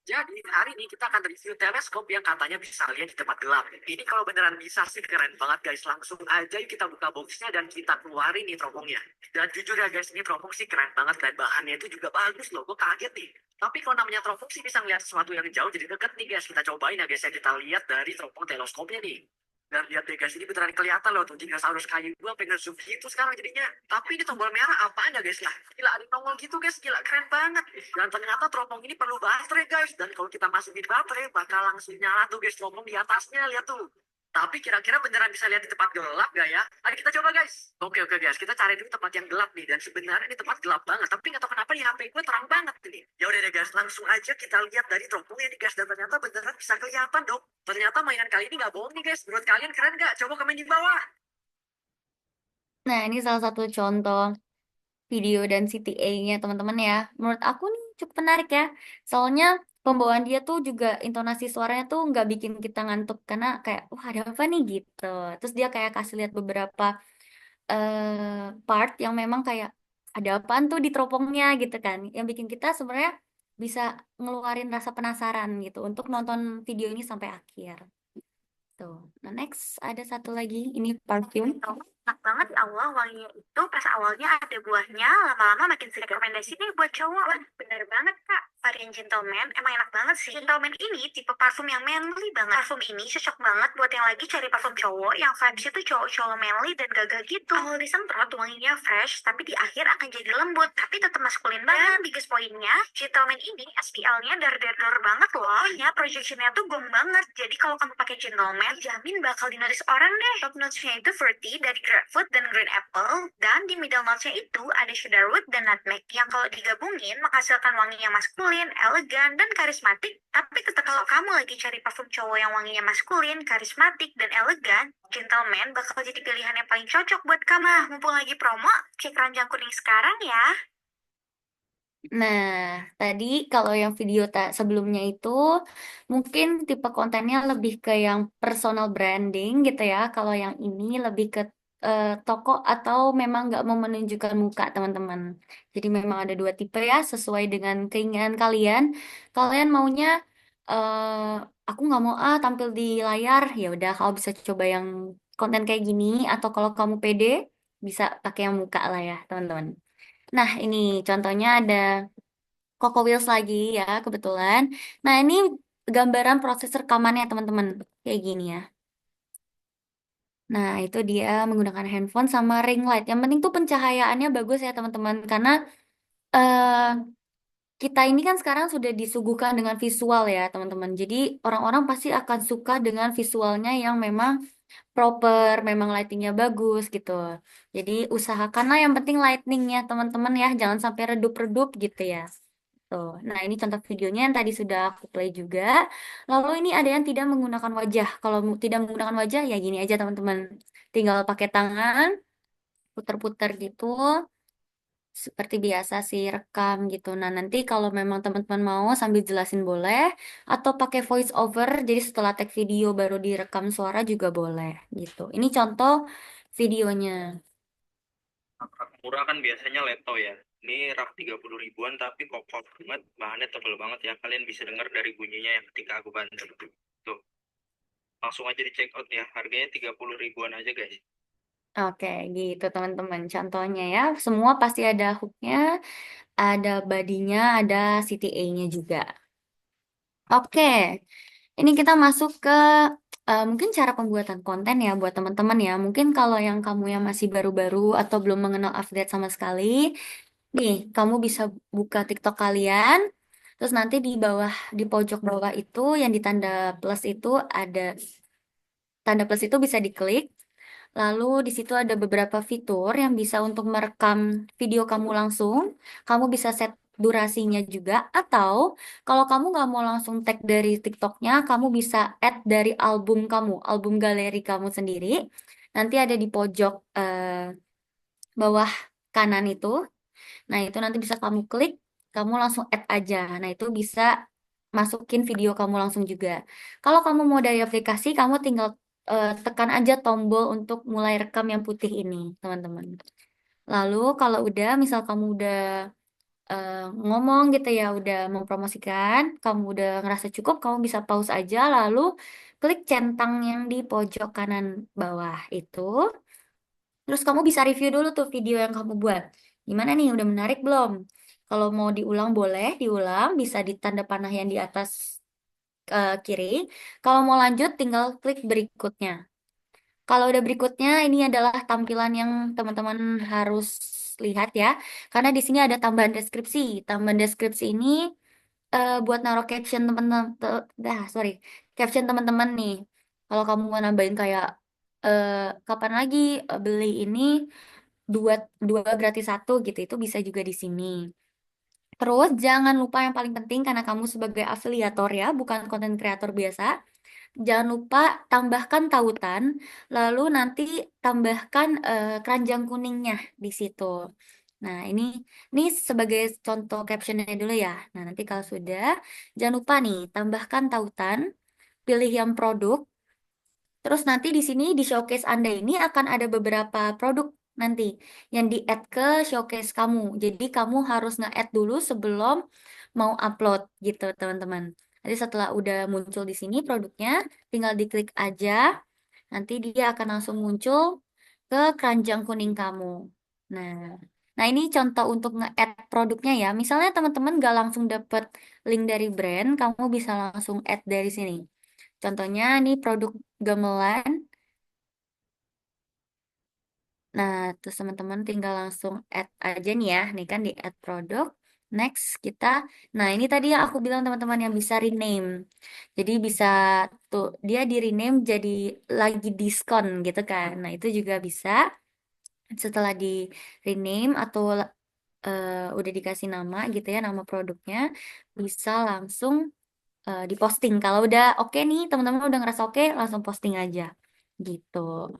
Jadi hari ini kita akan review teleskop yang katanya bisa lihat di tempat gelap. Ini kalau beneran bisa sih keren banget guys. Langsung aja yuk kita buka boxnya dan kita keluarin nih teropongnya. Dan jujur ya guys, ini teropong sih keren banget dan bahannya itu juga bagus loh. Gue kaget nih. Tapi kalau namanya teropong sih bisa ngeliat sesuatu yang jauh jadi deket nih guys. Kita cobain ya guys ya, kita lihat dari teropong teleskopnya nih. Dan lihat deh guys, ini beneran kelihatan loh tuh dinosaurus kayu. Gua pengen zoom gitu sekarang jadinya. Tapi ini tombol merah apaan ya guys lah? Gila ada nongol gitu guys, gila keren banget. Dan ternyata teropong ini perlu baterai guys. Dan kalau kita masukin baterai bakal langsung nyala tuh guys teropong di atasnya, lihat tuh. Tapi kira-kira beneran bisa lihat di tempat gelap gak ya? Ayo kita coba guys. Oke guys, kita cari dulu tempat yang gelap nih. Dan sebenarnya ini tempat gelap banget. Tapi nggak tahu kenapa di HP gue terang banget nih. Ya udah deh guys, langsung aja kita lihat dari teropongnya nih guys. Dan ternyata beneran bisa kelihatan dong. Ternyata mainan kali ini nggak bohong nih guys. Menurut kalian keren nggak? Coba komen di bawah. Nah, ini salah satu contoh video dan CTA-nya teman-teman ya. Menurut aku nih cukup menarik ya. Soalnya pembawaan dia tuh juga intonasi suaranya tuh nggak bikin kita ngantuk karena kayak wah ada apa nih gitu. Terus dia kayak kasih lihat beberapa part yang memang kayak ada apaan tuh di teropongnya gitu kan. Yang bikin kita sebenarnya bisa ngeluarin rasa penasaran gitu untuk nonton video ini sampai akhir. Tuh. Nah, next ada satu lagi ini parfum. Enak banget ya Allah, wanginya itu pas awalnya ada buahnya, lama-lama makin sedikit rekomendasi nih buat cowok. Wah, bener banget kak, varian Gentleman emang enak banget sih. Gentleman ini tipe parfum yang manly banget. Parfum ini cocok banget buat yang lagi cari parfum cowok yang vibes itu cowok-cowok manly dan gagah gitu. Awal disemprot wanginya fresh, tapi di akhir akan jadi lembut, tapi tetap maskulin banget. Dan biggest poinnya, Gentleman ini SPL-nya dar banget loh. Ya, projectionnya tuh gong banget. Jadi kalau kamu pakai Gentleman, jamin bakal dinotis orang deh. Top notes-nya itu fruity dari grapefruit dan green apple, dan di middle notes-nya itu ada cedarwood dan nutmeg yang kalau digabungin menghasilkan wangi yang maskulin, elegan, dan karismatik. Tapi tetap kalau kamu lagi cari parfum cowok yang wanginya maskulin, karismatik, dan elegan, Gentleman bakal jadi pilihan yang paling cocok buat kamu. Nah, mumpung lagi promo, cek ranjang kuning sekarang ya. Nah, tadi kalau yang video sebelumnya itu mungkin tipe kontennya lebih ke yang personal branding gitu ya. Kalau yang ini lebih ke toko atau memang nggak mau menunjukkan muka teman-teman. Jadi memang ada dua tipe ya, sesuai dengan keinginan kalian. Kalian maunya aku nggak mau tampil di layar, ya udah kau bisa coba yang konten kayak gini. Atau kalau kamu pede, bisa pakai yang muka lah ya teman-teman. Nah, ini contohnya ada Coco Wheels lagi ya, kebetulan. Nah, ini gambaran proses rekamannya, teman-teman. Kayak gini ya. Nah, itu dia menggunakan handphone sama ring light. Yang penting tuh pencahayaannya bagus ya, teman-teman. Karena eh kita ini kan sekarang sudah disuguhkan dengan visual ya, teman-teman. Jadi, orang-orang pasti akan suka dengan visualnya yang memang proper, memang lightingnya bagus gitu. Jadi, usahakanlah yang penting lightingnya, teman-teman ya. Jangan sampai redup-redup gitu ya. Tuh. Nah, ini contoh videonya yang tadi sudah aku play juga. Lalu ini ada yang tidak menggunakan wajah. Kalau tidak menggunakan wajah, ya gini aja teman-teman. Tinggal pakai tangan, puter-puter gitu. Seperti biasa sih, rekam gitu. Nah, nanti kalau memang teman-teman mau sambil jelasin boleh. Atau pakai voice over, jadi setelah tag video baru direkam suara juga boleh gitu. Ini contoh videonya. Rak murah kan biasanya Leto ya. Ini rak 30 ribuan tapi kokoh banget, bahannya tebal banget ya. Kalian bisa dengar dari bunyinya yang ketika aku bantu. Tuh, langsung aja di check out ya. Harganya 30 ribuan aja guys. Oke, gitu teman-teman. Contohnya ya, semua pasti ada hooknya, ada badinya, ada CTA-nya juga. Oke, ini kita masuk ke mungkin cara pembuatan konten ya buat teman-teman ya. Mungkin kalau yang kamu yang masih baru-baru atau belum mengenal affiliate sama sekali, nih kamu bisa buka TikTok kalian. Terus nanti di bawah, di pojok bawah itu yang di tanda plus itu ada tanda plus itu bisa diklik. Lalu di situ ada beberapa fitur yang bisa untuk merekam video kamu langsung. Kamu bisa set durasinya juga. Atau kalau kamu nggak mau langsung tag dari TikToknya, kamu bisa add dari album kamu, album galeri kamu sendiri. Nanti ada di pojok bawah kanan itu. Nah, itu nanti bisa kamu klik, kamu langsung add aja. Nah, itu bisa masukin video kamu langsung juga. Kalau kamu mau dari aplikasi, kamu tinggal tekan aja tombol untuk mulai rekam yang putih ini, teman-teman. Lalu kalau udah, misal kamu udah ngomong gitu ya, udah mempromosikan, kamu udah ngerasa cukup, kamu bisa pause aja, lalu klik centang yang di pojok kanan bawah itu. Terus kamu bisa review dulu tuh video yang kamu buat. Gimana nih, udah menarik belum? Kalau mau diulang boleh diulang, bisa di tanda panah yang di atas kiri. Kalau mau lanjut, tinggal klik berikutnya. Kalau udah berikutnya, ini adalah tampilan yang teman-teman harus lihat ya. Karena di sini ada tambahan deskripsi. Tambahan deskripsi ini buat naruh caption teman-teman, sorry, caption teman-teman nih. Kalau kamu mau nambahin kayak eh, kapan lagi beli ini dua dua gratis satu gitu, itu bisa juga di sini. Terus jangan lupa yang paling penting karena kamu sebagai afiliator ya, bukan konten kreator biasa. Jangan lupa tambahkan tautan, lalu nanti tambahkan keranjang kuningnya di situ. Nah, ini sebagai contoh captionnya dulu ya. Nah, nanti kalau sudah, jangan lupa nih tambahkan tautan, pilih yang produk. Terus nanti di sini di showcase Anda ini akan ada beberapa produk nanti yang di-add ke showcase kamu. Jadi kamu harus nge-add dulu sebelum mau upload gitu, teman-teman. Nanti setelah udah muncul di sini produknya, tinggal diklik aja. Nanti dia akan langsung muncul ke keranjang kuning kamu. Nah, nah ini contoh untuk nge-add produknya ya. Misalnya teman-teman gak langsung dapat link dari brand, kamu bisa langsung add dari sini. Contohnya nih produk gamelan. Nah, terus teman-teman tinggal langsung add aja nih ya. Nih kan di add produk. Next kita, nah ini tadi yang aku bilang teman-teman yang bisa rename. Jadi bisa tuh dia di rename jadi lagi diskon gitu kan. Nah itu juga bisa setelah di rename atau udah dikasih nama gitu ya, nama produknya bisa langsung diposting. Kalau udah oke nih teman-teman udah ngerasa oke, langsung posting aja gitu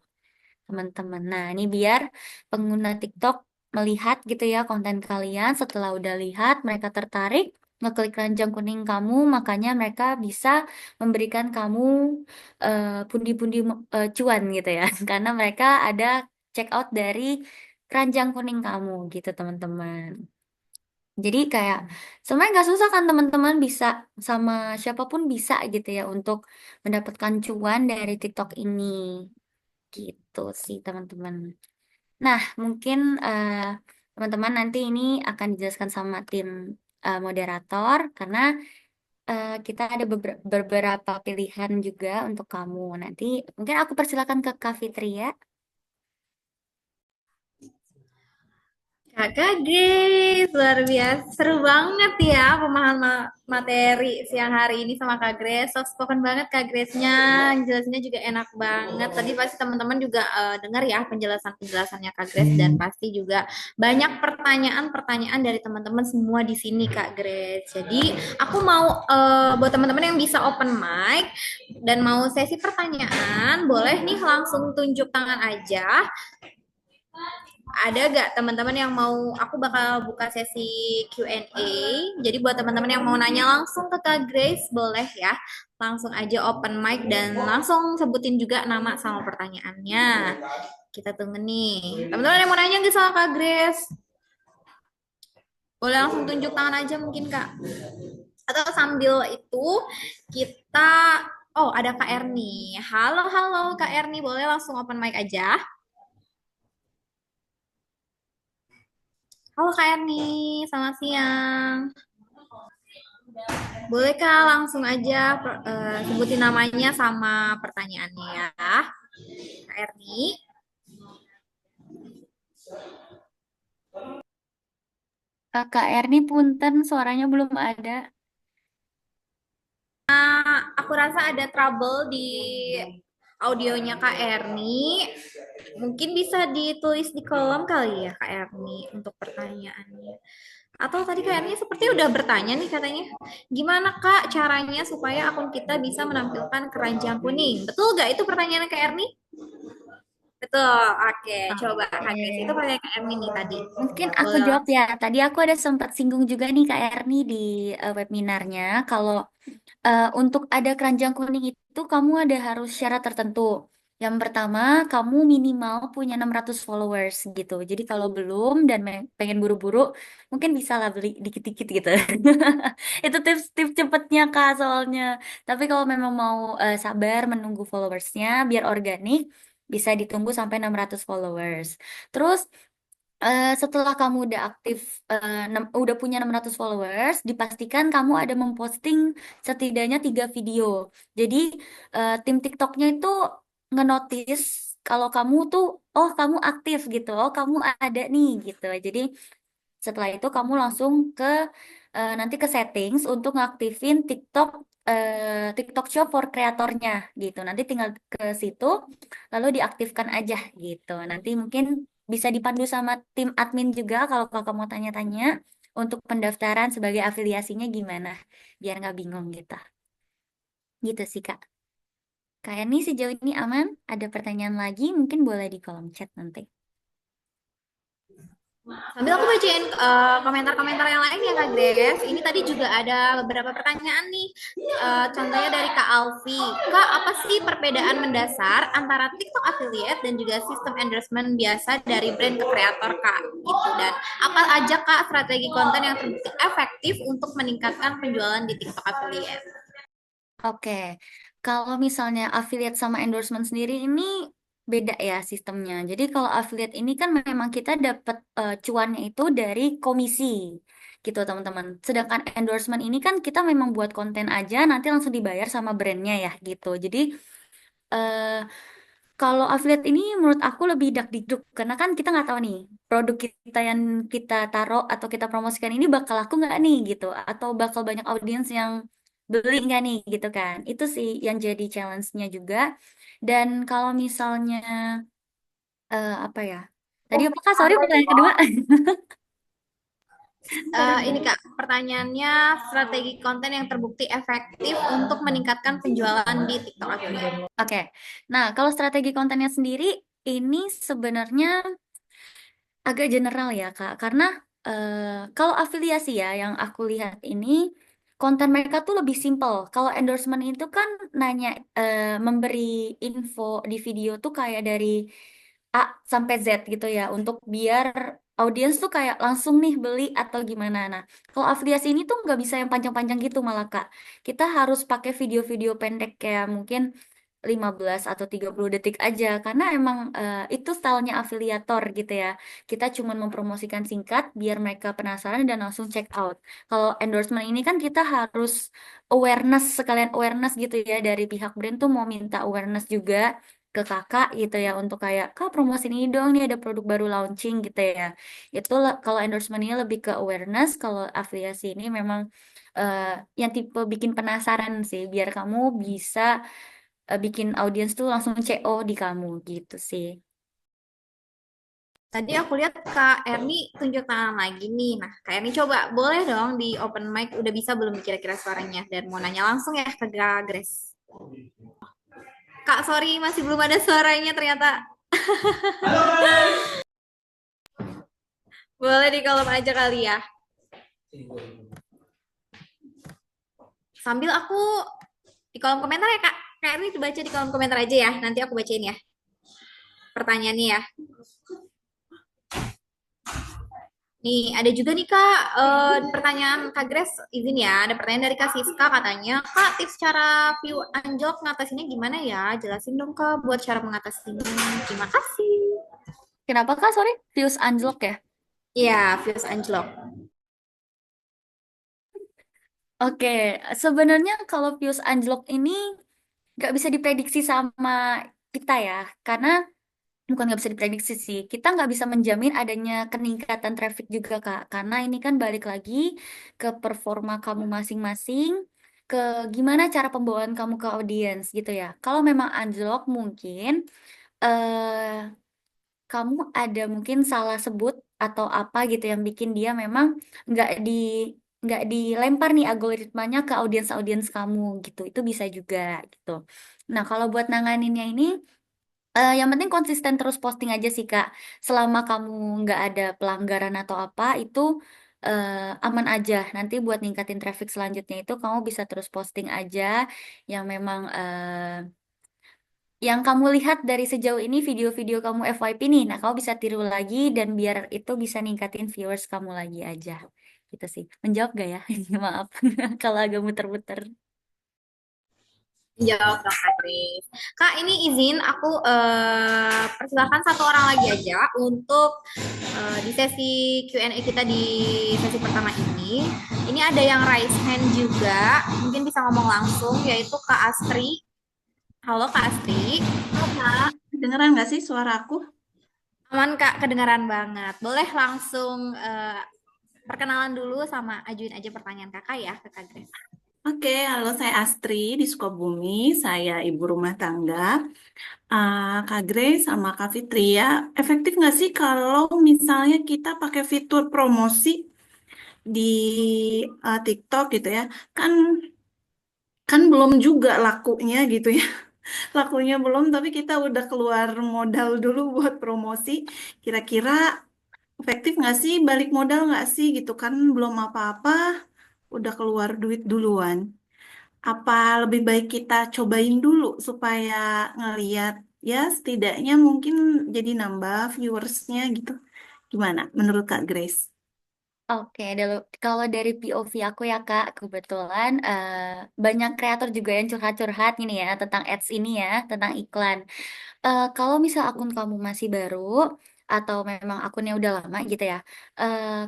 teman-teman. Nah, ini biar pengguna TikTok melihat gitu ya konten kalian. Setelah udah lihat, mereka tertarik, ngeklik keranjang kuning kamu, makanya mereka bisa memberikan kamu pundi-pundi cuan gitu ya. Karena mereka ada check out dari keranjang kuning kamu gitu teman-teman. Jadi kayak sebenarnya nggak susah kan teman-teman, bisa sama siapapun bisa gitu ya untuk mendapatkan cuan dari TikTok ini. Gitu sih teman-teman. Nah, mungkin teman-teman nanti ini akan dijelaskan sama tim moderator karena kita ada beberapa pilihan juga untuk kamu. Nanti mungkin aku persilakan ke Kak Fitri ya. Kakak Grace, luar biasa. Seru banget ya pemahaman materi siang hari ini sama Kak Grace. Soft spoken banget Kak Grace-nya. Jelasnya juga enak banget. Tadi pasti teman-teman juga dengar ya penjelasan-penjelasannya Kak Grace. Dan pasti juga banyak pertanyaan-pertanyaan dari teman-teman semua di sini Kak Grace. Jadi aku mau buat teman-teman yang bisa open mic dan mau sesi pertanyaan, boleh nih langsung tunjuk tangan aja. Ada gak teman-teman yang mau, aku bakal buka sesi Q&A, jadi buat teman-teman yang mau nanya langsung ke Kak Grace boleh ya, langsung aja open mic dan langsung sebutin juga nama sama pertanyaannya. Kita tunggu nih teman-teman yang mau nanya nggak sama Kak Grace, boleh langsung tunjuk tangan aja mungkin Kak, atau sambil itu kita, oh ada Kak Erni. Halo halo Kak Erni, boleh langsung open mic aja. Halo Kak Erni, selamat siang. Boleh Kak langsung aja sebutin namanya sama pertanyaannya ya. Kak Erni. Kak Erni punten suaranya belum ada. Aku rasa ada trouble di audionya Kak Erni. Mungkin bisa ditulis di kolom kali ya Kak Erni untuk pertanyaannya. Atau tadi Kak Erni seperti udah bertanya nih katanya. Gimana Kak caranya supaya akun kita bisa menampilkan keranjang kuning? Betul gak itu pertanyaan Kak Erni? Betul, oke. Coba Kak Grace, itu pertanyaan Kak Erni nih tadi. Mungkin aku Boleh jawab ya. Tadi aku ada sempat singgung juga nih Kak Erni di webinarnya. Kalau untuk ada keranjang kuning itu kamu ada harus syarat tertentu. Yang pertama, kamu minimal punya 600 followers gitu. Jadi kalau belum dan pengen buru-buru, mungkin bisa lah beli dikit-dikit gitu. Itu tips-tips cepetnya Kak soalnya. Tapi kalau memang mau sabar menunggu followersnya biar organik, bisa ditunggu sampai 600 followers. Terus setelah kamu udah aktif, udah punya 600 followers, dipastikan kamu ada memposting setidaknya 3 video. Jadi tim TikToknya itu ngenotis kalau kamu tuh, oh kamu aktif gitu, oh kamu ada nih gitu. Jadi setelah itu kamu langsung ke nanti ke settings untuk ngaktifin TikTok Shop for kreatornya gitu. Nanti tinggal ke situ lalu diaktifkan aja gitu. Nanti mungkin bisa dipandu sama tim admin juga kalau kakak mau tanya-tanya untuk pendaftaran sebagai afiliasinya gimana biar nggak bingung gitu. Gitu sih Kak. Kayak nih sejauh ini aman. Ada pertanyaan lagi mungkin boleh di kolom chat nanti. Sambil aku bacain komentar-komentar yang lain ya Kak Grace. Ini tadi juga ada beberapa pertanyaan nih. Contohnya dari Kak Alfi. Kak, apa sih perbedaan mendasar antara TikTok affiliate dan juga sistem endorsement biasa dari brand ke kreator Kak? Gitu. Dan apa aja Kak strategi konten yang terbukti efektif untuk meningkatkan penjualan di TikTok affiliate? Oke, kalau misalnya affiliate sama endorsement sendiri ini beda ya sistemnya. Jadi kalau affiliate ini kan memang kita dapat cuannya itu dari komisi gitu teman-teman. Sedangkan endorsement ini kan kita memang buat konten aja nanti langsung dibayar sama brandnya ya gitu. Jadi eh, kalau affiliate ini menurut aku lebih dak-dikduk karena kan kita nggak tahu nih produk kita yang kita taruh atau kita promosikan ini bakal laku nggak nih gitu atau bakal banyak audiens yang beli nggak nih gitu kan. Itu sih yang jadi challenge-nya juga. Dan kalau misalnya apa ya? Tadi apakah sorry pertanyaan kedua? Ini Kak, pertanyaannya strategi konten yang terbukti efektif untuk meningkatkan penjualan di TikTok affiliate. Oke. Nah, kalau strategi kontennya sendiri ini sebenarnya agak general ya, Kak. Karena kalau afiliasi ya, yang aku lihat ini, konten mereka tuh lebih simple. Kalau endorsement itu kan nanya, memberi info di video tuh kayak dari A sampai Z gitu ya, untuk biar audiens tuh kayak langsung nih beli atau gimana. Nah, kalau afiliasi ini tuh nggak bisa yang panjang-panjang gitu malah, Kak. Kita harus pakai video-video pendek kayak mungkin 15 atau 30 detik aja karena emang itu stylenya afiliator gitu ya. Kita cuma mempromosikan singkat biar mereka penasaran dan langsung check out. Kalau endorsement ini kan kita harus awareness sekalian awareness gitu ya dari pihak brand tuh mau minta awareness juga ke kakak gitu ya untuk kayak kak promosi ini dong nih ada produk baru launching gitu ya. Itu kalau endorsement ini lebih ke awareness, kalau afiliasi ini memang eh, yang tipe bikin penasaran sih biar kamu bisa bikin audiens tuh langsung CO di kamu gitu sih. Tadi aku lihat Kak Erni tunjuk tangan lagi nih. Nah, Kak Erni coba boleh dong di open mic udah bisa belum kira-kira suaranya dan mau nanya langsung ya ke Kak Grace. Kak, sorry masih belum ada suaranya ternyata. Boleh di kolom aja kali ya. Sambil aku di kolom komentar ya Kak. Kak Erni baca di kolom komentar aja ya. Nanti aku bacain ya pertanyaannya ya. Nih, ada juga nih Kak, pertanyaan Kak Grace, izin ya, ada pertanyaan dari Kak Siska katanya, Kak, tips cara view anjlok ngatasinnya gimana ya? Jelasin dong Kak, buat cara mengatasinya. Terima kasih. Kenapa kak? Sorry, views anjlok ya? Iya, views anjlok. Oke, sebenarnya kalau views anjlok ini nggak bisa diprediksi sama kita ya, karena bukan nggak bisa diprediksi sih, kita nggak bisa menjamin adanya peningkatan traffic juga Kak, karena ini kan balik lagi ke performa kamu masing-masing, ke gimana cara pembawaan kamu ke audiens gitu ya. Kalau memang anjlok mungkin eh kamu ada mungkin salah sebut atau apa gitu yang bikin dia memang nggak di nggak dilempar nih algoritmanya ke audiens-audiens kamu gitu. Itu bisa juga gitu. Nah, kalau buat nanganinnya ini yang penting konsisten terus posting aja sih Kak. Selama kamu nggak ada pelanggaran atau apa itu aman aja. Nanti buat ningkatin traffic selanjutnya itu kamu bisa terus posting aja yang memang yang kamu lihat dari sejauh ini video-video kamu FYP nih. Nah, kamu bisa tiru lagi dan biar itu bisa ningkatin viewers kamu lagi aja. Gitu sih. Menjawab gak ya? Maaf kalau agak muter-muter. Jawab dong, Kak Grace. Kak, ini izin aku persilahkan satu orang lagi aja untuk di sesi Q&A kita di sesi pertama ini. Ini ada yang raise hand juga, mungkin bisa ngomong langsung, yaitu Kak Astri. Halo Kak Astri. Halo Kak, kedengeran nggak sih suara aku? Aman Kak, kedengaran banget. Boleh langsung perkenalan dulu sama ajuin aja pertanyaan Kakak ya ke Kak Grace. Oke, halo saya Astri di Sukabumi, saya ibu rumah tangga. Kak Grace sama Kak Fitri ya, efektif nggak sih kalau misalnya kita pakai fitur promosi di TikTok gitu ya? Kan kan belum juga lakunya gitu ya. Lakunya belum, tapi kita udah keluar modal dulu buat promosi. Kira-kira efektif nggak sih, balik modal nggak sih gitu kan, belum apa-apa, udah keluar duit duluan. Apa lebih baik kita cobain dulu supaya ngeliat ya setidaknya mungkin jadi nambah viewersnya gitu. Gimana menurut Kak Grace? Oke, kalau dari POV aku ya Kak, kebetulan banyak kreator juga yang curhat-curhat ini ya tentang ads ini ya, tentang iklan. Kalau misal akun kamu masih baru atau memang akunnya udah lama gitu ya,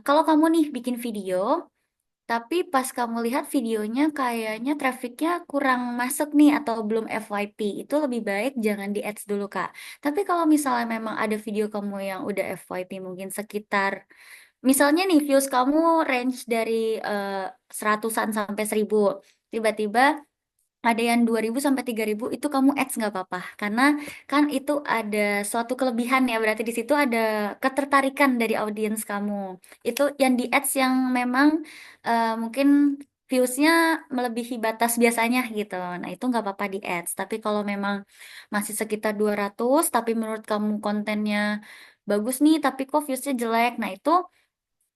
kalau kamu nih bikin video, tapi pas kamu lihat videonya kayaknya trafficnya kurang masuk nih atau belum FYP, itu lebih baik jangan di ads dulu Kak. Tapi kalau misalnya memang ada video kamu yang udah FYP mungkin sekitar misalnya nih views kamu range dari eh, seratusan sampai 1.000. Tiba-tiba ada yang 2.000 sampai 3.000 itu kamu ads nggak apa-apa. Karena kan itu ada suatu kelebihan ya. Berarti di situ ada ketertarikan dari audiens kamu. Itu yang di ads yang memang mungkin viewsnya melebihi batas biasanya gitu. Nah itu nggak apa-apa di ads. Tapi kalau memang masih sekitar 200 tapi menurut kamu kontennya bagus nih tapi kok viewsnya jelek. Nah itu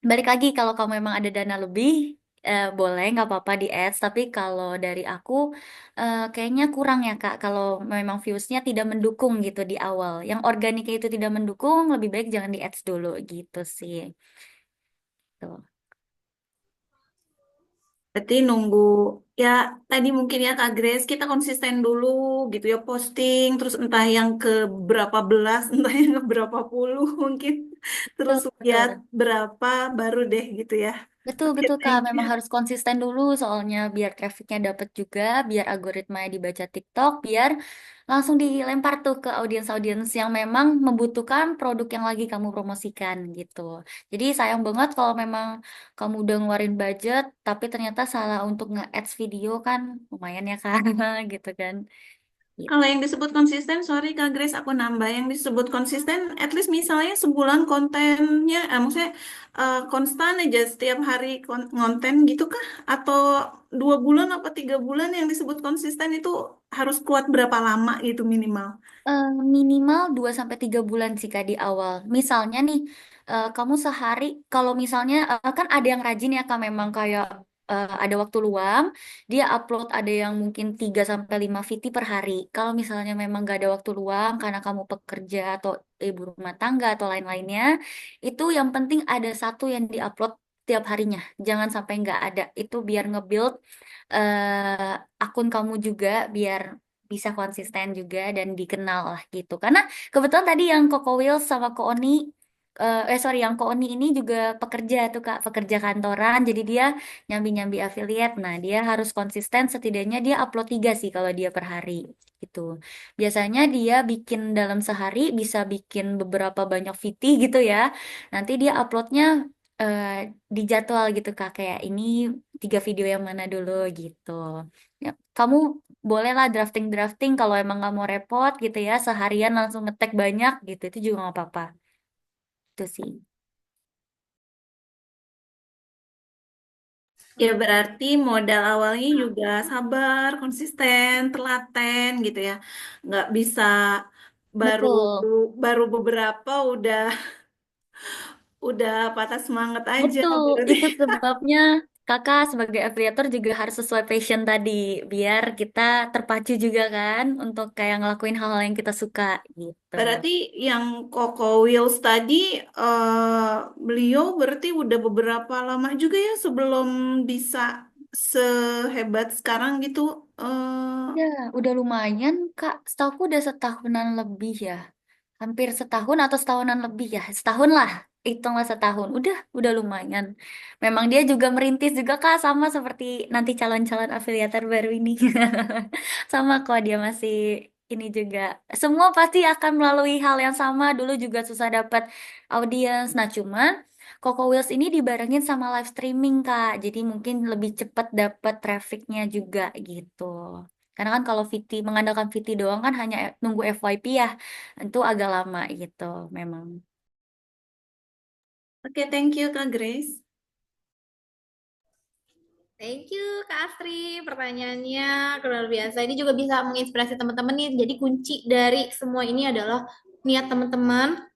balik lagi kalau kamu memang ada dana lebih boleh nggak apa-apa di ads tapi kalau dari aku kayaknya kurang ya Kak kalau memang viewsnya tidak mendukung gitu di awal yang organiknya itu tidak mendukung lebih baik jangan di ads dulu gitu sih tuh. Berarti nunggu ya tadi mungkin ya Kak Grace kita konsisten dulu gitu ya posting terus entah yang ke berapa belas entah yang ke berapa puluh mungkin terus Betul, lihat betul. berapa baru deh gitu ya. Betul, Oke, betul Kak. thank you. Memang harus konsisten dulu soalnya biar trafficnya dapat juga, biar algoritmanya dibaca TikTok, biar langsung dilempar tuh ke audiens-audiens yang memang membutuhkan produk yang lagi kamu promosikan gitu. Jadi sayang banget kalau memang kamu udah ngeluarin budget, tapi ternyata salah untuk nge-ads video kan lumayan ya Kak, gitu kan. Gitu. Kalau yang disebut konsisten, sorry Kak Grace, aku nambah. Yang disebut konsisten, at least misalnya sebulan kontennya, maksudnya konstan aja setiap hari konten gitu kah? Atau 2 bulan apa 3 bulan yang disebut konsisten itu harus kuat berapa lama gitu minimal? Minimal 2 sampai 3 bulan sih Kak di awal. Misalnya nih, kamu sehari, kalau misalnya kan ada yang rajin ya Kak memang kayak ada waktu luang, dia upload ada yang mungkin 3 sampai 5 VT per hari. Kalau misalnya memang gak ada waktu luang karena kamu pekerja atau ibu rumah tangga atau lain-lainnya, itu yang penting ada satu yang diupload tiap harinya. Jangan sampai nggak ada. Itu biar nge-build akun kamu juga biar bisa konsisten juga dan dikenal lah gitu. Karena kebetulan tadi yang Koko Wheels sama Ko Oni, sorry yang Ko Oni ini juga pekerja tuh Kak, pekerja kantoran. Jadi dia nyambi-nyambi affiliate. Nah dia harus konsisten setidaknya dia upload 3 sih kalau dia per hari gitu. Biasanya dia bikin dalam sehari bisa bikin beberapa banyak VT gitu ya. Nanti dia uploadnya eh, di jadwal gitu Kak, kayak ini 3 video yang mana dulu gitu. Ya, kamu bolehlah drafting-drafting kalau emang nggak mau repot gitu ya, seharian langsung ngetek banyak gitu, itu juga nggak apa-apa. Itu sih. Ya berarti modal awalnya juga sabar, konsisten, telaten gitu ya. Nggak bisa baru Betul, baru beberapa udah patah semangat aja betul. berarti. Itu sebabnya Kakak sebagai afiliator juga harus sesuai passion tadi, biar kita terpacu juga kan untuk kayak ngelakuin hal-hal yang kita suka gitu. Berarti yang Koko Wheels tadi, beliau berarti udah beberapa lama juga ya sebelum bisa sehebat sekarang gitu. Ya, udah lumayan, Kak. Setahu udah setahunan lebih ya. Hampir setahun atau setahunan lebih ya. Setahun lah. Hitunglah setahun. Udah lumayan. Memang dia juga merintis juga, Kak, sama seperti nanti calon-calon afiliator baru ini. Sama kok dia masih ini juga. Semua pasti akan melalui hal yang sama. Dulu juga susah dapat audiens. Nah, cuman Coco Wheels ini dibarengin sama live streaming, Kak. Jadi mungkin lebih cepat dapat trafficnya juga gitu. Karena kan kalau VT mengandalkan VT doang kan hanya nunggu FYP ya, itu agak lama gitu memang. Oke, thank you Kak Grace. Thank you Kak Astri, pertanyaannya luar biasa. Ini juga bisa menginspirasi teman-teman nih. Jadi kunci dari semua ini adalah niat teman-teman,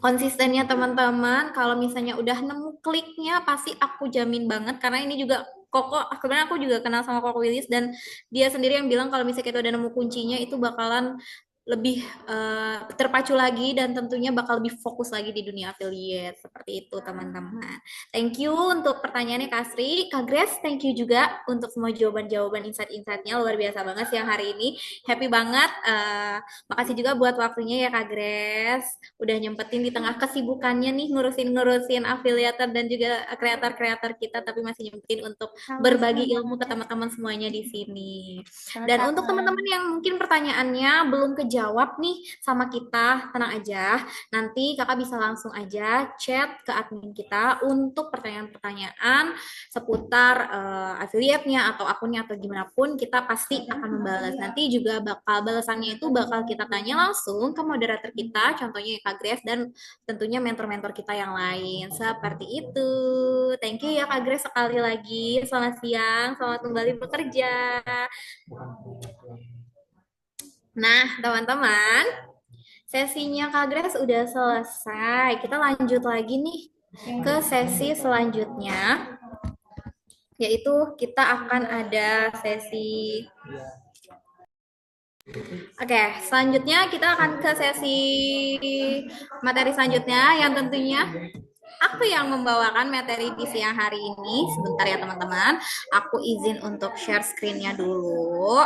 konsistennya teman-teman. Kalau misalnya udah nemu kliknya, pasti aku jamin banget. Karena ini juga Koko, sebenarnya aku juga kenal sama Koko Willis dan dia sendiri yang bilang kalau misalnya kita udah nemu kuncinya itu bakalan lebih terpacu lagi dan tentunya bakal lebih fokus lagi di dunia affiliate seperti itu teman-teman. Thank you untuk pertanyaannya Kak Sri, Kak Grace, thank you juga untuk semua jawaban-jawaban insight-insightnya luar biasa banget siang hari ini. Happy banget. Makasih juga buat waktunya ya Kak Grace. Udah nyempetin di tengah kesibukannya nih ngurusin afiliator dan juga kreator-kreator kita tapi masih nyempetin untuk berbagi ilmu ke teman-teman semuanya di sini. Dan untuk teman-teman yang mungkin pertanyaannya belum kejawab nih sama kita, tenang aja. Nanti kakak bisa langsung aja chat ke admin kita untuk pertanyaan-pertanyaan seputar affiliate-nya atau akunnya atau gimana pun kita pasti akan membalas. Nanti juga balasannya itu bakal kita tanya langsung ke moderator kita, contohnya Kak Grace dan tentunya mentor-mentor kita yang lain. Seperti itu. Thank you ya Kak Grace sekali lagi. Selamat siang, selamat kembali bekerja. Nah, teman-teman, sesinya Kak Grace udah selesai. Kita lanjut lagi nih ke sesi selanjutnya, yaitu kita akan ada sesi. Oke, selanjutnya kita akan ke sesi materi selanjutnya yang tentunya aku yang membawakan materi di siang hari ini. Sebentar ya teman-teman, aku izin untuk share screen-nya dulu.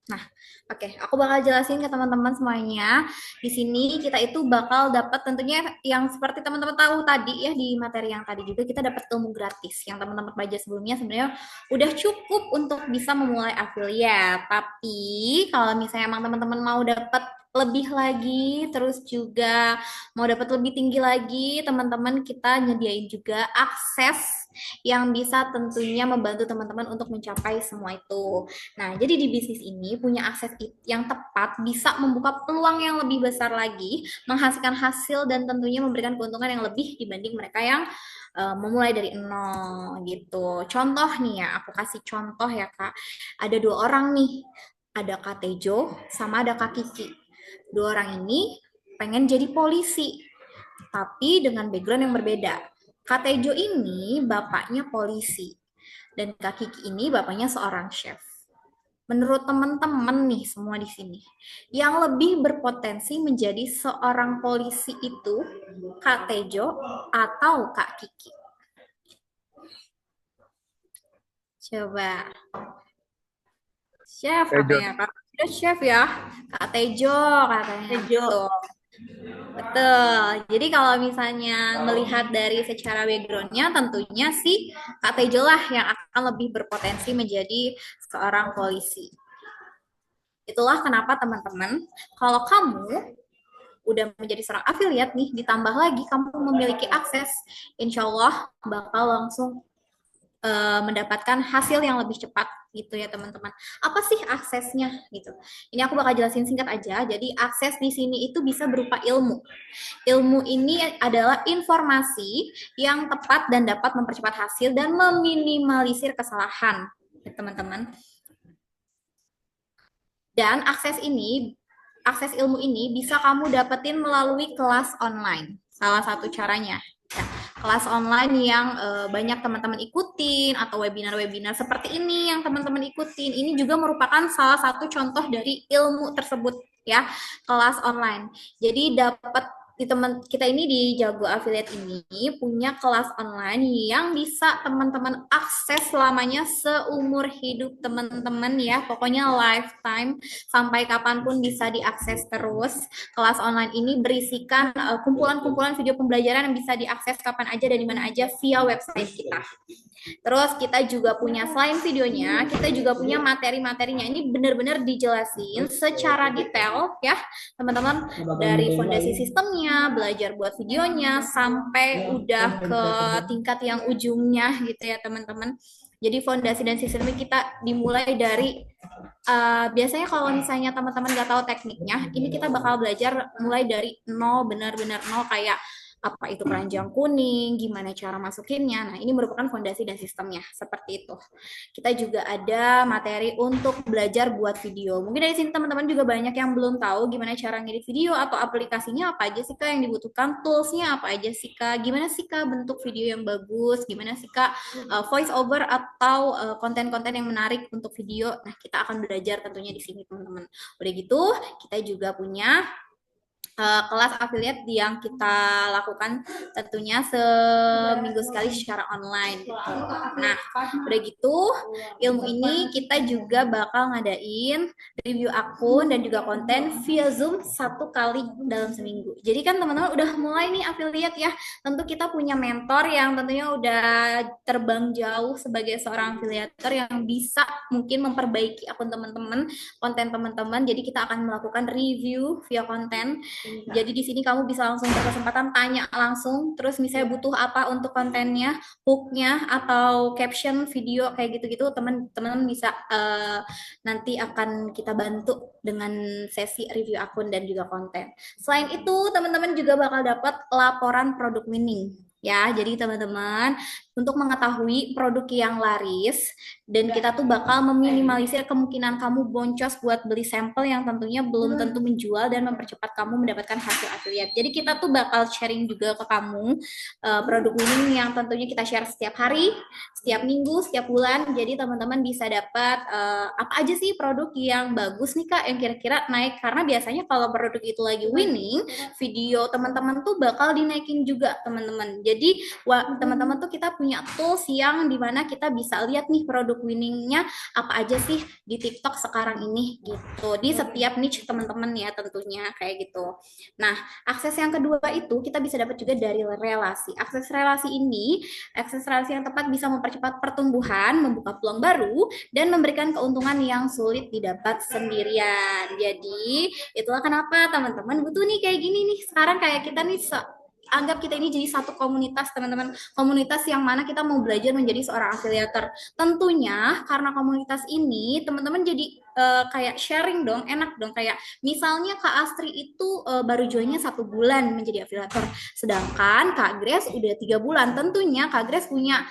Nah, oke, aku bakal jelasin ke teman-teman semuanya. Di sini kita itu bakal dapat tentunya yang seperti teman-teman tahu tadi ya di materi yang tadi juga kita dapat ilmu gratis yang teman-teman belajar sebelumnya sebenarnya udah cukup untuk bisa memulai affiliate. Tapi kalau misalnya emang teman-teman mau dapat lebih lagi, terus juga mau dapat lebih tinggi lagi, teman-teman kita nyediain juga akses yang bisa tentunya membantu teman-teman untuk mencapai semua itu. Nah, jadi di bisnis ini punya akses yang tepat bisa membuka peluang yang lebih besar lagi, menghasilkan hasil dan tentunya memberikan keuntungan yang lebih dibanding mereka yang memulai dari nol gitu. Contoh nih ya, aku kasih contoh ya Kak. Ada dua orang nih, ada Kak Tejo sama ada Kak Kiki. Dua orang ini pengen jadi polisi, tapi dengan background yang berbeda. Kak Tejo ini bapaknya polisi, dan Kak Kiki ini bapaknya seorang chef. Menurut teman-teman nih semua di sini, yang lebih berpotensi menjadi seorang polisi itu Kak Tejo atau Kak Kiki? Coba. Chef katanya Kak. Udah chef ya. Kak Tejo katanya. Tejo. Tuh. Betul. Jadi kalau misalnya melihat dari secara background-nya, tentunya sih Kak Tejo lah yang akan lebih berpotensi menjadi seorang polisi. Itulah kenapa teman-teman, kalau kamu udah menjadi seorang affiliate nih, ditambah lagi kamu memiliki akses, insya Allah bakal langsung mendapatkan hasil yang lebih cepat gitu ya teman-teman. Apa sih aksesnya gitu? Ini aku bakal jelasin singkat aja. Jadi akses di sini itu bisa berupa ilmu. Ilmu ini adalah informasi yang tepat dan dapat mempercepat hasil dan meminimalisir kesalahan, ya, teman-teman. Dan akses ilmu ini bisa kamu dapetin melalui kelas online. Salah satu caranya. Ya, kelas online yang banyak teman-teman ikutin atau webinar-webinar seperti ini yang teman-teman ikutin. Ini juga merupakan salah satu contoh dari ilmu tersebut ya, kelas online. Jadi dapat di teman kita ini di Jago Affiliate ini punya kelas online yang bisa teman-teman akses selamanya seumur hidup teman-teman ya. Pokoknya lifetime sampai kapanpun bisa diakses terus. Kelas online ini berisikan kumpulan-kumpulan video pembelajaran yang bisa diakses kapan aja dan di mana aja via website kita. Terus kita juga punya selain videonya, kita juga punya materi-materinya. Ini benar-benar dijelasin secara detail ya, teman-teman, dari fondasi sistemnya, belajar buat videonya, sampai udah ke tingkat yang ujungnya gitu ya, teman-teman. Jadi fondasi dan sistemnya kita dimulai dari biasanya kalau misalnya teman-teman nggak tahu tekniknya, ini kita bakal belajar mulai dari nol, benar-benar nol, kayak apa itu keranjang kuning, gimana cara masukinnya. Nah, ini merupakan fondasi dan sistemnya, seperti itu. Kita juga ada materi untuk belajar buat video. Mungkin dari sini teman-teman juga banyak yang belum tahu gimana cara ngedit video atau aplikasinya apa aja sih Kak yang dibutuhkan, toolsnya apa aja sih Kak, gimana sih Kak bentuk video yang bagus, gimana sih Kak voice over atau konten-konten yang menarik untuk video. Nah, kita akan belajar tentunya di sini teman-teman. Udah gitu, kita juga punya kelas affiliate yang kita lakukan tentunya seminggu sekali secara online gitu. Nah, udah gitu ilmu ini kita juga bakal ngadain review akun dan juga konten via Zoom 1 kali dalam seminggu. Jadi kan teman-teman udah mulai nih affiliate ya, tentu kita punya mentor yang tentunya udah terbang jauh sebagai seorang affiliator yang bisa mungkin memperbaiki akun teman-teman, konten teman-teman. Jadi kita akan melakukan review via konten. Jadi di sini kamu bisa langsung berkesempatan tanya langsung, terus misalnya butuh apa untuk kontennya, hooknya atau caption video kayak gitu-gitu, teman-teman bisa nanti akan kita bantu dengan sesi review akun dan juga konten. Selain itu, teman-teman juga bakal dapat laporan produk winning. Ya, jadi teman-teman untuk mengetahui produk yang laris dan kita tuh bakal meminimalisir kemungkinan kamu boncos buat beli sampel yang tentunya belum tentu menjual dan mempercepat kamu mendapatkan hasil affiliate. Jadi kita tuh bakal sharing juga ke kamu produk winning yang tentunya kita share setiap hari, setiap minggu, setiap bulan. Jadi teman-teman bisa dapat apa aja sih produk yang bagus nih Kak yang kira-kira naik, karena biasanya kalau produk itu lagi winning, video teman-teman tuh bakal dinaikin juga teman-teman. Jadi teman-teman tuh kita punya tools yang dimana kita bisa lihat nih produk winningnya apa aja sih di TikTok sekarang ini gitu, di setiap niche teman-teman ya tentunya kayak gitu. Nah, akses yang kedua itu kita bisa dapat juga dari relasi. Akses relasi yang tepat bisa mempercepat pertumbuhan, membuka peluang baru, dan memberikan keuntungan yang sulit didapat sendirian. Jadi itulah kenapa teman-teman butuh nih kayak gini nih. Sekarang kayak kita nih anggap kita ini jadi satu komunitas teman-teman, komunitas yang mana kita mau belajar menjadi seorang afiliator. Tentunya karena komunitas ini teman-teman jadi kayak sharing dong, enak dong. Kayak misalnya Kak Astri itu baru joinnya 1 bulan menjadi afiliator, sedangkan Kak Grace udah 3 bulan. Tentunya Kak Grace punya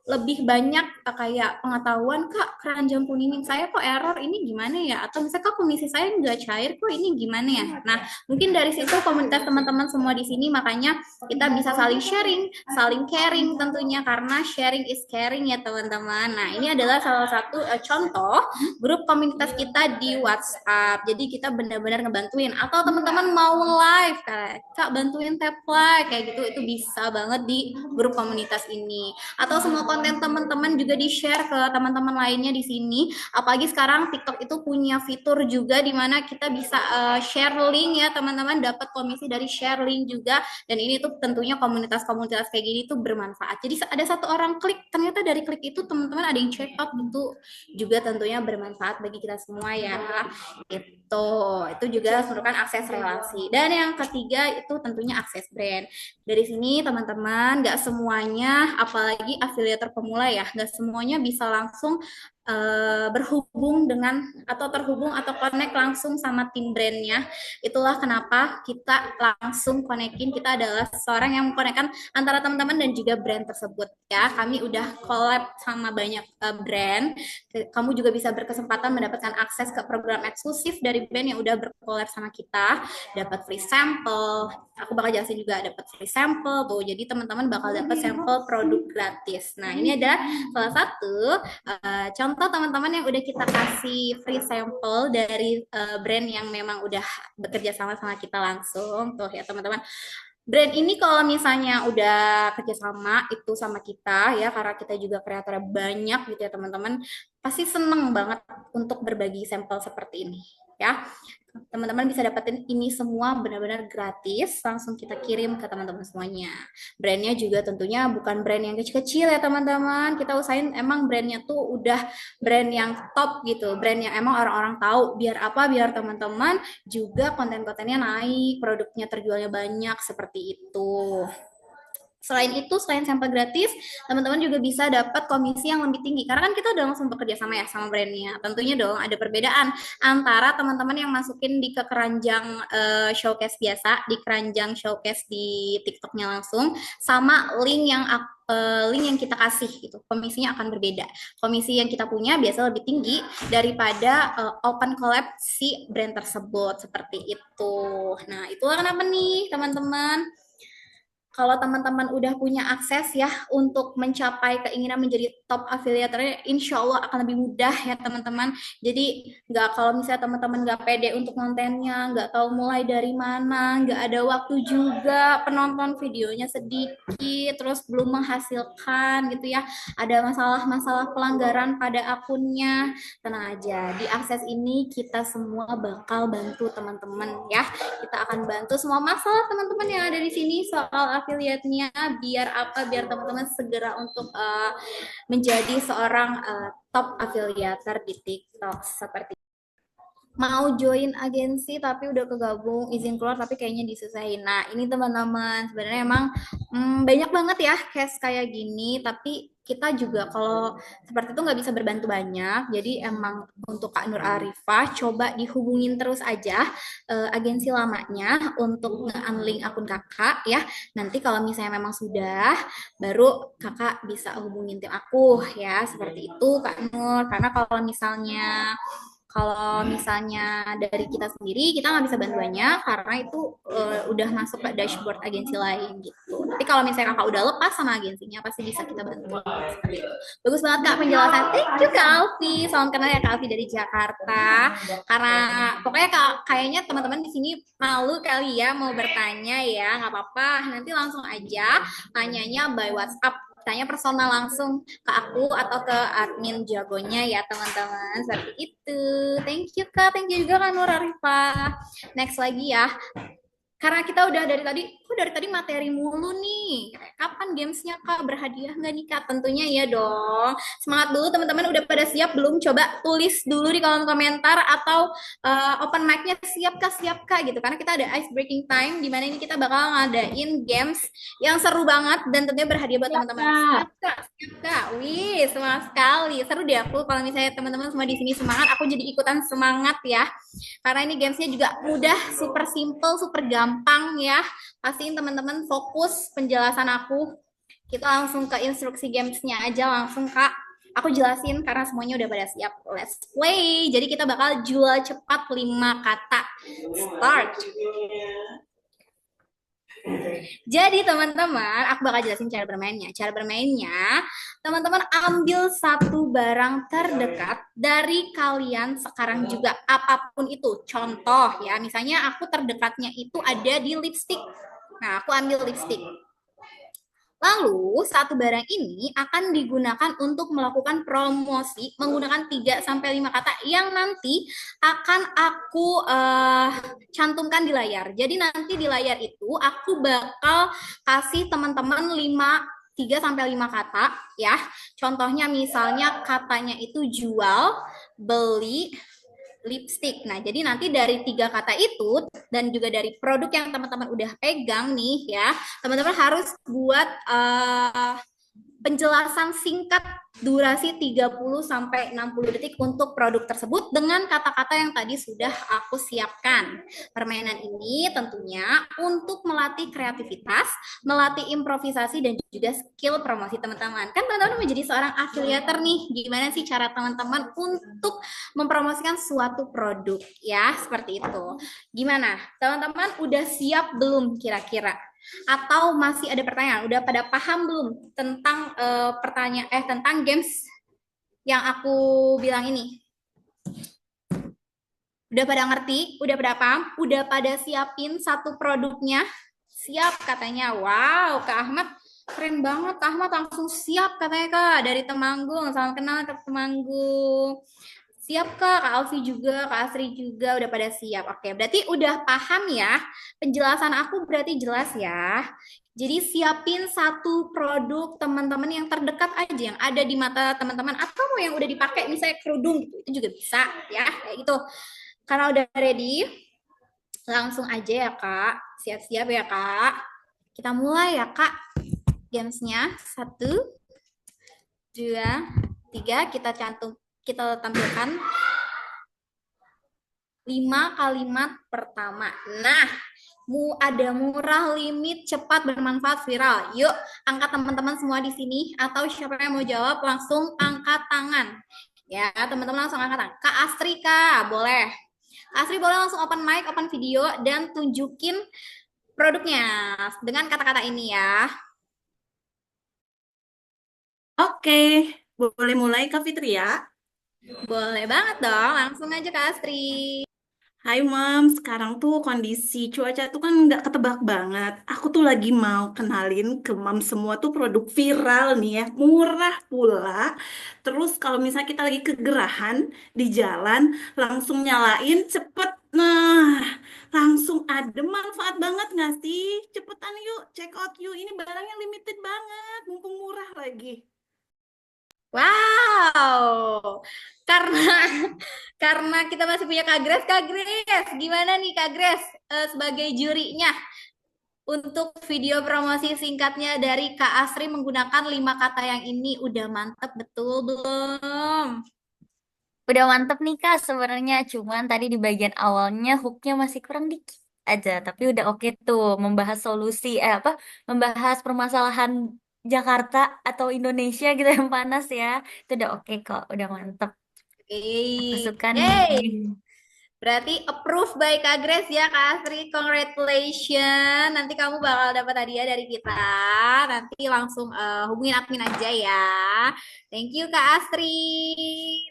lebih banyak kayak pengetahuan, Kak keranjang kuning saya kok error ini gimana ya, atau misalnya Kak komisi saya nggak cair kok ini gimana ya. Nah, mungkin dari situ komunitas teman-teman semua di sini, makanya kita bisa saling sharing, saling caring tentunya, karena sharing is caring ya teman-teman. Nah, ini adalah salah satu contoh grup komunitas kita di WhatsApp. Jadi kita benar-benar ngebantuin, atau teman-teman mau live Kak bantuin tap like kayak gitu, itu bisa banget di grup komunitas ini. Atau semua konten teman-teman juga di-share ke teman-teman lainnya di sini. Apalagi sekarang TikTok itu punya fitur juga di mana kita bisa share link ya teman-teman, dapat komisi dari share link juga. Dan ini tuh tentunya komunitas-komunitas kayak gini tuh bermanfaat. Jadi ada satu orang klik, ternyata dari klik itu teman-teman ada yang check out, itu juga tentunya bermanfaat bagi kita semua ya. Itu juga merupakan akses relasi. Dan yang ketiga itu tentunya akses brand. Dari sini teman-teman nggak semuanya, apalagi afiliator pemula ya, nggak semuanya bisa langsung berhubung dengan atau terhubung atau connect langsung sama tim brandnya. Itulah kenapa kita langsung konekin, kita adalah seorang yang mengkonekkan antara teman-teman dan juga brand tersebut ya. Kami udah collab sama banyak brand. Kamu juga bisa berkesempatan mendapatkan akses ke program eksklusif dari brand yang udah berkollab sama kita, dapat free sample. Aku bakal jelasin juga dapat free sample tuh. Jadi teman-teman bakal dapat sampel produk gratis. Nah, ini adalah salah satu contoh teman-teman yang udah kita kasih free sample dari brand yang memang udah bekerja sama kita langsung tuh ya teman-teman. Brand ini kalau misalnya udah kerjasama itu sama kita ya, karena kita juga kreatornya banyak gitu ya teman-teman, pasti seneng banget untuk berbagi sampel seperti ini ya. Teman-teman bisa dapetin ini semua benar-benar gratis, langsung kita kirim ke teman-teman semuanya. Brandnya juga tentunya bukan brand yang kecil-kecil ya teman-teman. Kita usahain emang brandnya tuh udah brand yang top gitu, brand yang emang orang-orang tahu. Biar apa? Biar teman-teman juga konten-kontennya naik, produknya terjualnya banyak seperti itu. Selain itu, selain sampel gratis, teman-teman juga bisa dapat komisi yang lebih tinggi. Karena kan kita udah langsung bekerja sama ya sama brandnya. Tentunya dong ada perbedaan antara teman-teman yang masukin di ke keranjang showcase biasa, di keranjang showcase di TikToknya langsung, sama link yang kita kasih gitu. Komisinya akan berbeda. Komisi yang kita punya biasa lebih tinggi daripada open collab si brand tersebut seperti itu. Nah, itulah kenapa nih teman-teman, kalau teman-teman udah punya akses ya untuk mencapai keinginan menjadi top affiliate, insya Allah akan lebih mudah ya teman-teman. Jadi kalau misalnya teman-teman nggak pede untuk kontennya, nggak tahu mulai dari mana, nggak ada waktu juga, penonton videonya sedikit, terus belum menghasilkan gitu ya, ada masalah-masalah pelanggaran pada akunnya, tenang aja, di akses ini kita semua bakal bantu teman-teman ya. Kita akan bantu semua masalah teman-teman yang ada di sini soal affiliate-nya, biar teman-teman segera untuk menjadi seorang top affiliator di TikTok seperti mau join agensi tapi udah kegabung izin keluar tapi kayaknya disusahin. Nah, ini teman-teman sebenarnya emang banyak banget ya case kayak gini, tapi kita juga kalau seperti itu nggak bisa berbantu banyak. Jadi emang untuk Kak Nur Arifah coba dihubungin terus aja agensi lamanya untuk nge-unlink akun kakak ya. Nanti kalau misalnya memang sudah, baru kakak bisa hubungin tim aku ya, seperti itu Kak Nur. Karena kalau misalnya dari kita sendiri, kita nggak bisa bantu banyak karena itu udah masuk ke dashboard agensi lain gitu. Tapi kalau misalnya kakak udah lepas sama agensinya, pasti bisa kita bantu. Seperti itu. Bagus banget kak penjelasan. Thank you Kak Alfi. Salam kenal ya Kak Alfi dari Jakarta. Karena pokoknya kayaknya teman-teman di sini malu kali ya mau bertanya ya, nggak apa-apa. Nanti langsung aja tanyanya by WhatsApp, tanya personal langsung ke aku atau ke admin jagonya ya teman-teman, seperti itu. Thank you Kak, thank you juga Kak Nur Arifah. Next lagi ya, karena kita udah dari tadi materi mulu nih. Kapan gamesnya Kak? Berhadiah nggak nih Kak? Tentunya ya dong. Semangat dulu teman-teman, udah pada siap belum? Coba tulis dulu di kolom komentar atau open mic-nya siap Kak gitu. Karena kita ada ice breaking time di mana ini kita bakal ngadain games yang seru banget dan tentunya berhadiah buat teman-teman. Siap Kak. Wih, semangat sekali. Seru deh aku kalau misalnya teman-teman semua di sini semangat, aku jadi ikutan semangat ya. Karena ini gamesnya juga mudah, super simple, super gampang ya. Pastiin teman-teman fokus penjelasan aku. Kita langsung ke instruksi gamesnya aja langsung Kak. Aku jelasin karena semuanya udah pada siap. Let's play. Jadi kita bakal jual cepat 5 kata. Start. Jadi teman-teman, aku bakal jelasin cara bermainnya. Cara bermainnya, teman-teman ambil satu barang terdekat dari kalian sekarang juga, apapun itu. Contoh ya, misalnya aku terdekatnya itu ada di lipstick. Nah, aku ambil lipstick. Lalu, satu barang ini akan digunakan untuk melakukan promosi menggunakan 3-5 kata yang nanti akan aku cantumkan di layar. Jadi nanti di layar itu aku bakal kasih teman-teman 3-5 kata ya. Contohnya misalnya katanya itu jual, beli, lipstick. Nah, jadi nanti dari 3 kata itu dan juga dari produk yang teman-teman udah pegang nih ya, teman-teman harus buat penjelasan singkat durasi 30 sampai 60 detik untuk produk tersebut dengan kata-kata yang tadi sudah aku siapkan. Permainan ini tentunya untuk melatih kreativitas, melatih improvisasi dan juga skill promosi teman-teman. Kan teman-teman menjadi seorang afiliator nih, gimana sih cara teman-teman untuk mempromosikan suatu produk ya, seperti itu. Gimana? Teman-teman udah siap belum kira-kira? Atau masih ada pertanyaan? Udah pada paham belum tentang tentang games yang aku bilang ini? Udah pada ngerti? Udah pada paham? Udah pada siapin satu produknya? Siap katanya. Wow, Kak Ahmad keren banget. Kak Ahmad langsung siap katanya Kak dari Temanggung. Salam kenal ke Temanggung. Siap Kak, Kak Alfi juga, Kak Asri juga udah pada siap. Oke, berarti udah paham ya. Penjelasan aku berarti jelas ya. Jadi siapin satu produk teman-teman yang terdekat aja, yang ada di mata teman-teman atau yang udah dipakai misalnya kerudung gitu, itu juga bisa ya, kayak gitu. Karena udah ready, langsung aja ya Kak. Siap-siap ya Kak. Kita mulai ya Kak. Gamesnya 1, 2, 3. Kita tampilkan 5 kalimat pertama. Nah, ada murah, limit, cepat, bermanfaat, viral. Yuk, angkat teman-teman semua di sini. Atau siapa yang mau jawab, langsung angkat tangan. Ya, teman-teman langsung angkat tangan. Kak Astri, Kak, boleh. Kak Astri boleh langsung open mic, open video, dan tunjukin produknya dengan kata-kata ini ya. Oke, boleh mulai Kak Fitri ya? Boleh banget dong, langsung aja Kak Astri. Hai Mam, sekarang tuh kondisi cuaca tuh kan nggak ketebak banget. Aku tuh lagi mau kenalin ke Mam semua tuh produk viral nih ya, murah pula. Terus kalau misalnya kita lagi kegerahan di jalan, langsung nyalain cepet. Nah, langsung ada manfaat banget nggak sih? Cepetan yuk, check out yuk. Ini barangnya limited banget, mumpung murah lagi. Wow, karena karena kita masih punya Kak Grace, gimana nih Kak Grace sebagai jurinya untuk video promosi singkatnya dari Kak Asri menggunakan 5 kata yang ini udah mantep betul belum? Udah mantep nih Kak sebenarnya, cuman tadi di bagian awalnya hooknya masih kurang dikit aja, tapi udah oke tuh membahas membahas permasalahan Jakarta atau Indonesia gitu yang panas ya. Itu udah oke kok, udah mantep. Aku Oke, suka nih. yay. Berarti approve by Kak Grace ya Kak Asri, congratulations. Nanti kamu bakal dapat hadiah dari kita. Nanti langsung hubungin admin aja ya. Thank you Kak Asri.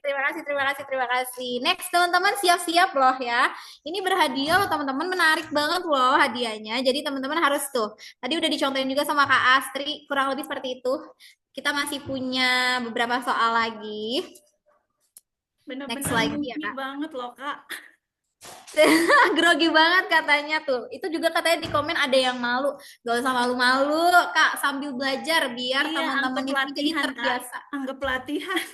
Terima kasih, terima kasih, terima kasih. Next teman-teman siap-siap loh ya. Ini berhadiah loh teman-teman, menarik banget loh hadiahnya. Jadi teman-teman harus tuh. Tadi udah dicontohin juga sama Kak Astri, kurang lebih seperti itu. Kita masih punya beberapa soal lagi. Next Bener-bener lagi ya rugi Kak. banget loh Kak. Grogi banget katanya tuh. Itu juga katanya di komen ada yang malu. Gak usah malu-malu, Kak, sambil belajar biar Iya, teman-teman anggap itu jadi latihan Kak. terbiasa. Anggap latihan.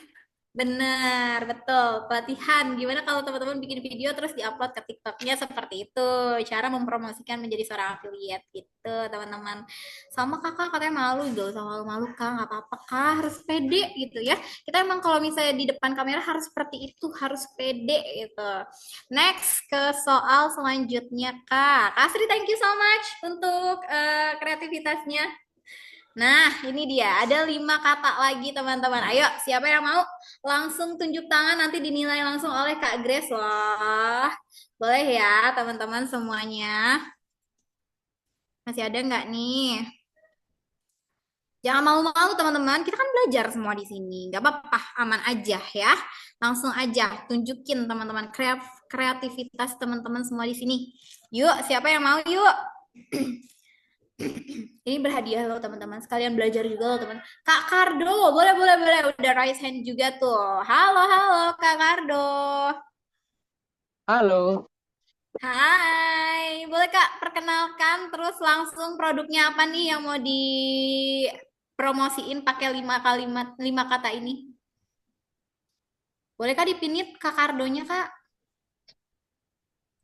Bener, betul. Pelatihan. Gimana kalau teman-teman bikin video terus diupload ke TikToknya seperti itu. Cara mempromosikan menjadi seorang affiliate gitu, teman-teman. Sama kakak katanya malu. Gak usah malu-malu, Kak. Gak apa-apa, Kak. Harus pede gitu ya. Kita emang kalau misalnya di depan kamera harus seperti itu. Harus pede gitu. Next, ke soal selanjutnya, Kak. Kak Sri, thank you so much untuk kreativitasnya. Nah, ini dia. Ada 5 kata lagi, teman-teman. Ayo, siapa yang mau? Langsung tunjuk tangan, nanti dinilai langsung oleh Kak Grace loh. Boleh ya, teman-teman semuanya. Masih ada nggak nih? Jangan malu-malu, teman-teman. Kita kan belajar semua di sini. Nggak apa-apa, aman aja ya. Langsung aja, tunjukin teman-teman kreativitas teman-teman semua di sini. Yuk, siapa yang mau? Yuk. Ini berhadiah loh teman-teman. Sekalian belajar juga loh teman. Kak Kardo, boleh boleh boleh. Udah raise hand juga tuh. Halo halo Kak Kardo. Halo, Hai, boleh Kak perkenalkan terus langsung produknya apa nih yang mau dipromosiin pakai 5 kalimat 5 kata ini? Boleh Kak dipinit Kak Kardonya Kak?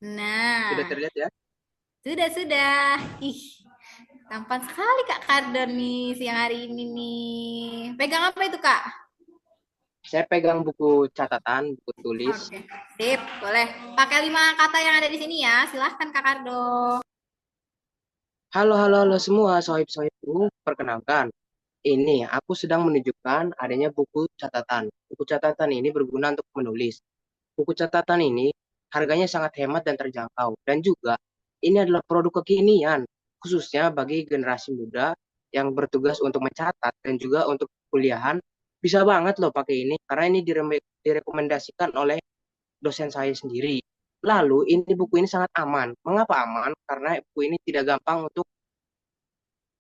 sudah Nah, terlihat ya? sudah sudah. Ih, Tampan sekali Kak Kardo nih siang hari ini nih. Pegang apa itu Kak? Saya pegang buku catatan, buku tulis. Oke, sip, boleh. Pakai 5 kata yang ada di sini ya. Silahkan Kak Kardo. Halo, halo, halo semua, sohib-sohibku. Perkenalkan, ini aku sedang menunjukkan adanya buku catatan. Buku catatan ini berguna untuk menulis. Buku catatan ini harganya sangat hemat dan terjangkau. Dan juga ini adalah produk kekinian, khususnya bagi generasi muda yang bertugas untuk mencatat dan juga untuk kuliahan. Bisa banget loh pakai ini, karena ini direkomendasikan oleh dosen saya sendiri. Lalu ini buku ini sangat aman. Mengapa aman? Karena buku ini tidak gampang untuk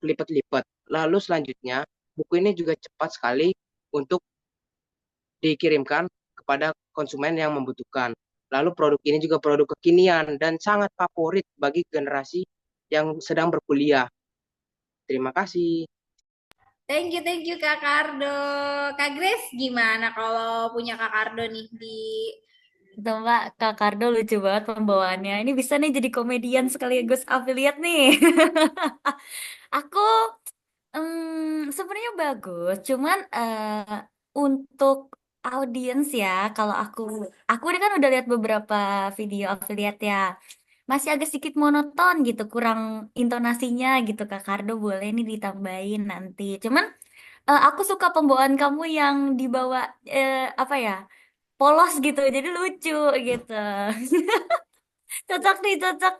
lipat-lipat. Lalu selanjutnya, buku ini juga cepat sekali untuk dikirimkan kepada konsumen yang membutuhkan. Lalu produk ini juga produk kekinian dan sangat favorit bagi generasi yang sedang berkuliah. Terima kasih. Thank you Kak Kardo. Kak Grace gimana kalau punya Kak Kardo nih di Itu Mbak, Kak Kardo lucu banget pembawaannya. Ini bisa nih jadi komedian sekaligus affiliate nih. Aku sebenarnya bagus, cuman untuk audiens ya, kalau aku kan udah lihat beberapa video affiliate ya, masih agak sedikit monoton gitu, kurang intonasinya gitu. Kak Kardo boleh nih ditambahin nanti. Cuman aku suka pembawaan kamu yang dibawa apa ya, polos gitu, jadi lucu gitu. Cocok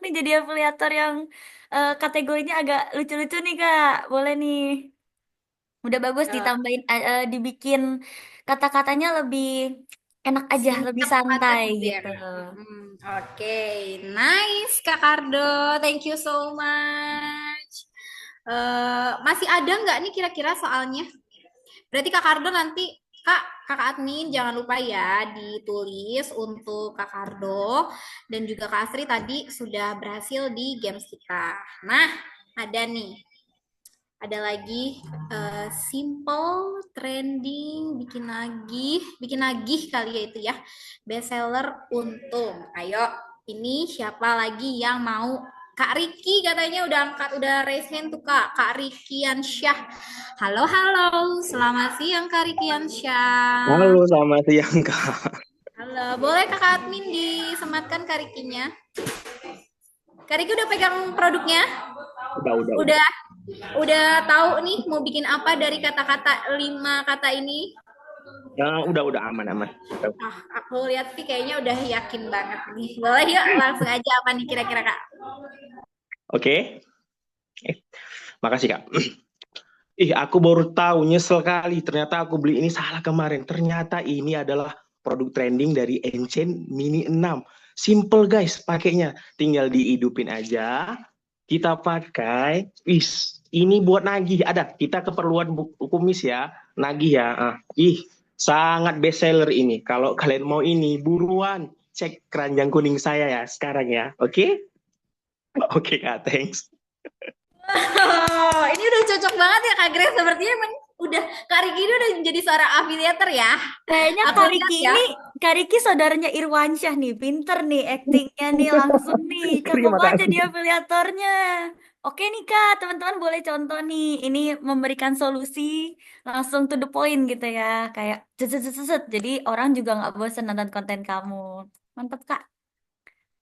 nih jadi afiliator yang kategorinya agak lucu-lucu nih Kak. Boleh nih. Udah bagus ditambahin dibikin kata-katanya lebih enak aja, lebih singkat padat santai gitu ya gitu. Kak? Oke, nice Kak Kardo. Thank you so much. Masih ada nggak nih kira-kira soalnya? Berarti Kak Kardo nanti Kakak admin jangan lupa ya ditulis untuk Kak Kardo dan juga Kak Asri tadi sudah berhasil di games kita. Nah, ada nih. Ada lagi simple, trending, bikin lagi kali ya itu ya. Bestseller untung. Ayo, ini siapa lagi yang mau? Kak Riki katanya udah angkat, udah raise hand tuh Kak. Kak Rikiansyah. Halo, halo. Selamat siang Kak Rikiansyah. Halo, selamat siang, Kak. Halo, boleh Kakak admin disematkan Kak Rikinya? Kak Riki udah pegang produknya? Udah. Udah tahu nih mau bikin apa dari kata-kata 5 kata ini? Ya, udah aman. Aku lihat sih kayaknya udah yakin banget nih. Boleh yuk langsung aja apa nih kira-kira Kak? Oke. Makasih, Kak. Aku baru tahu, nyesel kali. Ternyata aku beli ini salah kemarin. Ternyata ini adalah produk trending dari Enchain Mini 6. Simple, guys, pakainya. Tinggal dihidupin aja. Kita pakai. Ini buat nagih. Ada. Kita keperluan kumis ya. Nagih ya. Sangat best seller ini. Kalau kalian mau ini, buruan cek keranjang kuning saya ya sekarang ya. Oke? Oke, Kak. Thanks. Oh, ini udah cocok banget ya Kak Grace. Sepertinya emang udah Kak Riki ini udah menjadi seorang afiliator ya. Kayaknya Aku Kak lihat Riki ya. ini, Kak Riki saudaranya Irwansyah nih, pinter nih actingnya nih langsung nih, cakep Terima banget kasih. jadi afiliatornya. Oke nih Kak, teman-teman boleh contoh nih, ini memberikan solusi langsung to the point gitu ya, kayak cet, jadi orang juga nggak bosan nonton konten kamu. Mantap Kak.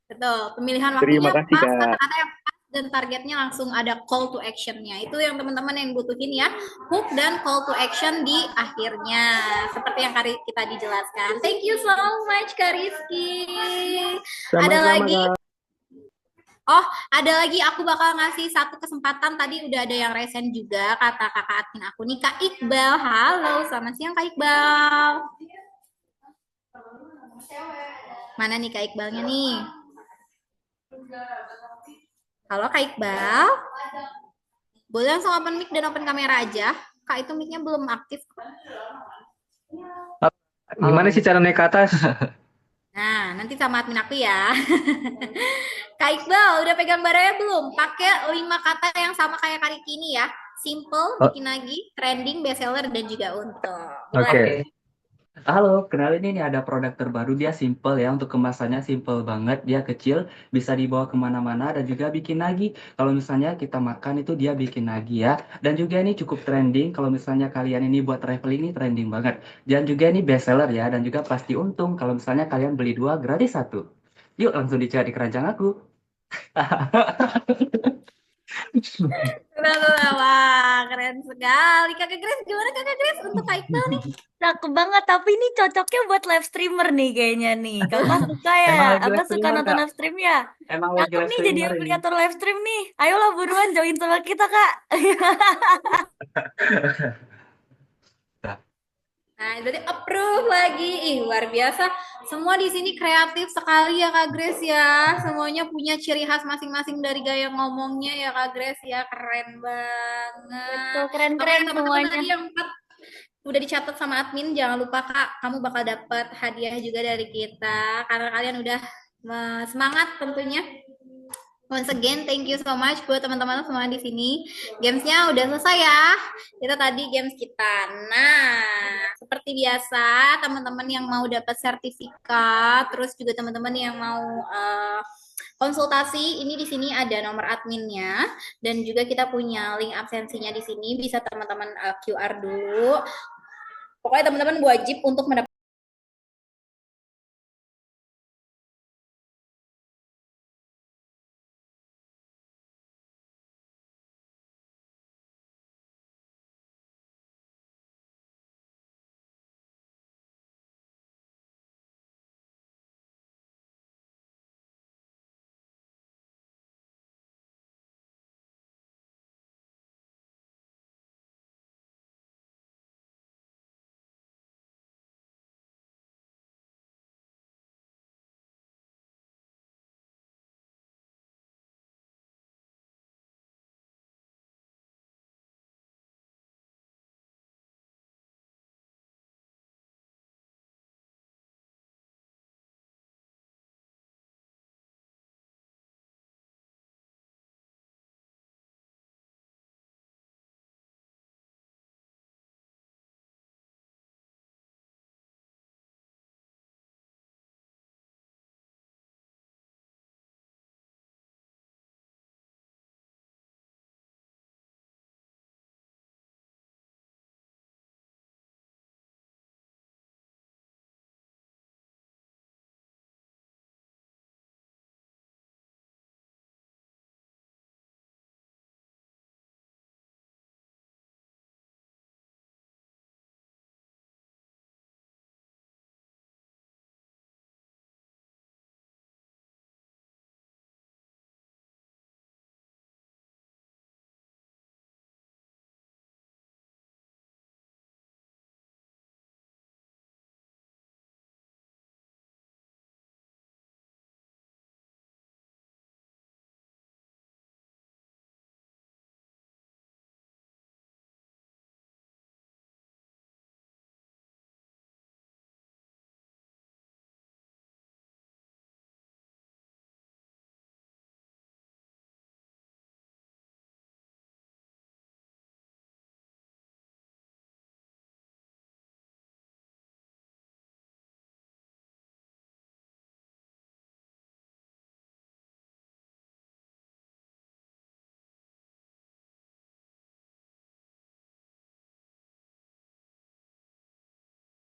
Betul, pemilihan Terima waktunya kasih, pas, Kak. kata-kata yang pas dan targetnya langsung ada call to action-nya. Itu yang teman-teman yang butuhin ya, hook dan call to action di akhirnya. Seperti yang kita dijelaskan. Thank you so much Kak Rizky. Ada Sama-sama, lagi? Kak. Oh, ada lagi aku bakal ngasih satu kesempatan. Tadi udah ada yang resen juga kata kakak admin aku nih Kak Iqbal. Halo, selamat siang Kak Iqbal. Mana nih Kak Iqbalnya nih? Halo Kak Iqbal. Boleh langsung open mic dan open kamera aja. Kak itu mic-nya belum aktif. Gimana sih cara naik ke atas? Nah, nanti sama admin aku ya. Kak Iqbal, udah pegang barangnya belum? Pakai 5 kata yang sama kayak Kak Riki ini ya. Simple, bikin lagi, trending, bestseller, dan juga untung. Oke. Halo, kenalin ini ada produk terbaru. Dia simple ya, untuk kemasannya simple banget. Dia kecil, bisa dibawa kemana-mana dan juga bikin lagi. Kalau misalnya kita makan itu dia bikin lagi ya. Dan juga ini cukup trending. Kalau misalnya kalian ini buat traveling ini trending banget. Dan juga ini best seller ya. Dan juga pasti untung kalau misalnya kalian beli dua gratis satu. Yuk langsung dicari di keranjang aku. Wah, keren sekali. Kakak Grace, gimana Kakak Grace untuk Kak Iqbal nih? Cakep banget, tapi ini cocoknya buat live streamer nih kayaknya nih. Kakak suka ya? Emang lagi Abah live suka streamer, nonton Kak. live stream ya? Emang lagi Cakep live nih jadi streamer ini. afiliator live stream nih. Ayolah buruan join sama kita, Kak. Nah, berarti approve lagi. Ih, luar biasa. Semua di sini kreatif sekali ya Kak Grace ya. Semuanya punya ciri khas masing-masing dari gaya ngomongnya ya Kak Grace ya. Keren Betul, banget. Oke, keren-keren teman-teman semuanya. tadi yang empat udah dicatat sama admin. Jangan lupa Kak, kamu bakal dapat hadiah juga dari kita karena kalian udah semangat tentunya. Once again, thank you so much buat teman-teman semua di sini. Gamesnya udah selesai ya. Itu tadi games kita. Nah, seperti biasa, teman-teman yang mau dapat sertifikat, terus juga teman-teman yang mau konsultasi, ini di sini ada nomor adminnya dan juga kita punya link absensinya di sini. Bisa teman-teman QR dulu. Pokoknya teman-teman wajib untuk mendapatkan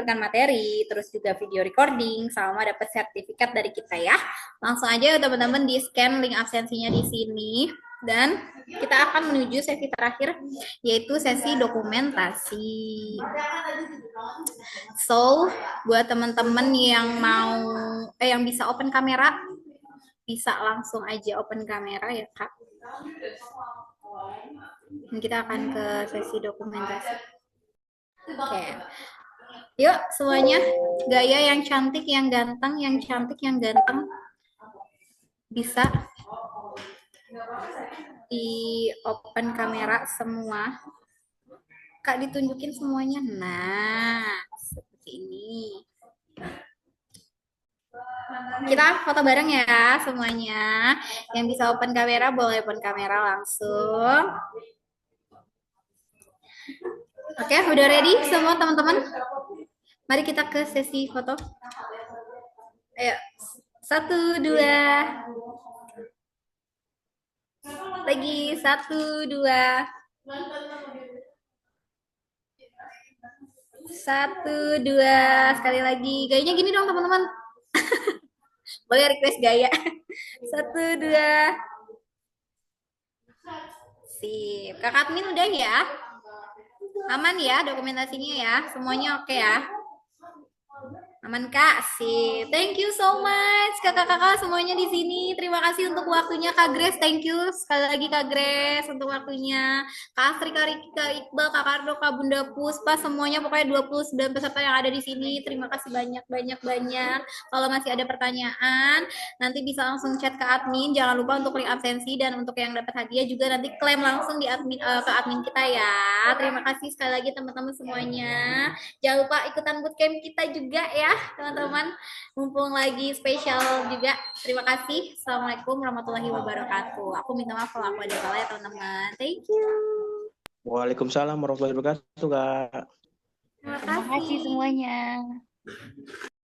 materi, terus juga video recording, sama dapat sertifikat dari kita ya. Langsung aja teman-teman di scan link absensinya di sini dan kita akan menuju sesi terakhir yaitu sesi dokumentasi. So, buat teman-teman yang mau yang bisa open kamera bisa langsung aja open kamera ya, Kak. Dan kita akan ke sesi dokumentasi. Oke. Yuk semuanya, gaya yang cantik, yang ganteng, yang cantik, yang ganteng bisa di open kamera semua. Kak ditunjukin semuanya. Nah, seperti ini. Kita foto bareng ya semuanya. Yang bisa open kamera boleh open kamera langsung. Oke, udah ready semua teman-teman? Mari kita ke sesi foto. Ayo, 1, 2. Lagi 1, 2. 1, 2. Sekali lagi. Gayanya gini dong teman-teman. Boleh request gaya. 1, 2. Sip. Kakak admin udah ya? Aman ya dokumentasinya ya? Semuanya oke ya? Aman Kak, sip. Thank you so much kakak-kakak semuanya di sini. Terima kasih untuk waktunya Kak Grace. Thank you sekali lagi Kak Grace untuk waktunya. Kak Astri, Kak Riki, Kak Iqbal, Kak Kardo, Kak Bunda Puspa, semuanya pokoknya 29 peserta yang ada di sini. Terima kasih banyak. Kalau masih ada pertanyaan, nanti bisa langsung chat ke admin. Jangan lupa untuk link absensi dan untuk yang dapat hadiah juga nanti klaim langsung di admin ke admin kita ya. Terima kasih sekali lagi teman-teman semuanya. Jangan lupa ikutan bootcamp kita juga ya, teman-teman. Mumpung lagi spesial juga. Terima kasih. Assalamualaikum warahmatullahi wabarakatuh. Aku minta maaf kalau aku ada salah ya, teman-teman. Thank you. Waalaikumsalam warahmatullahi wabarakatuh, Kak. Terima Terima kasih kasih. semuanya.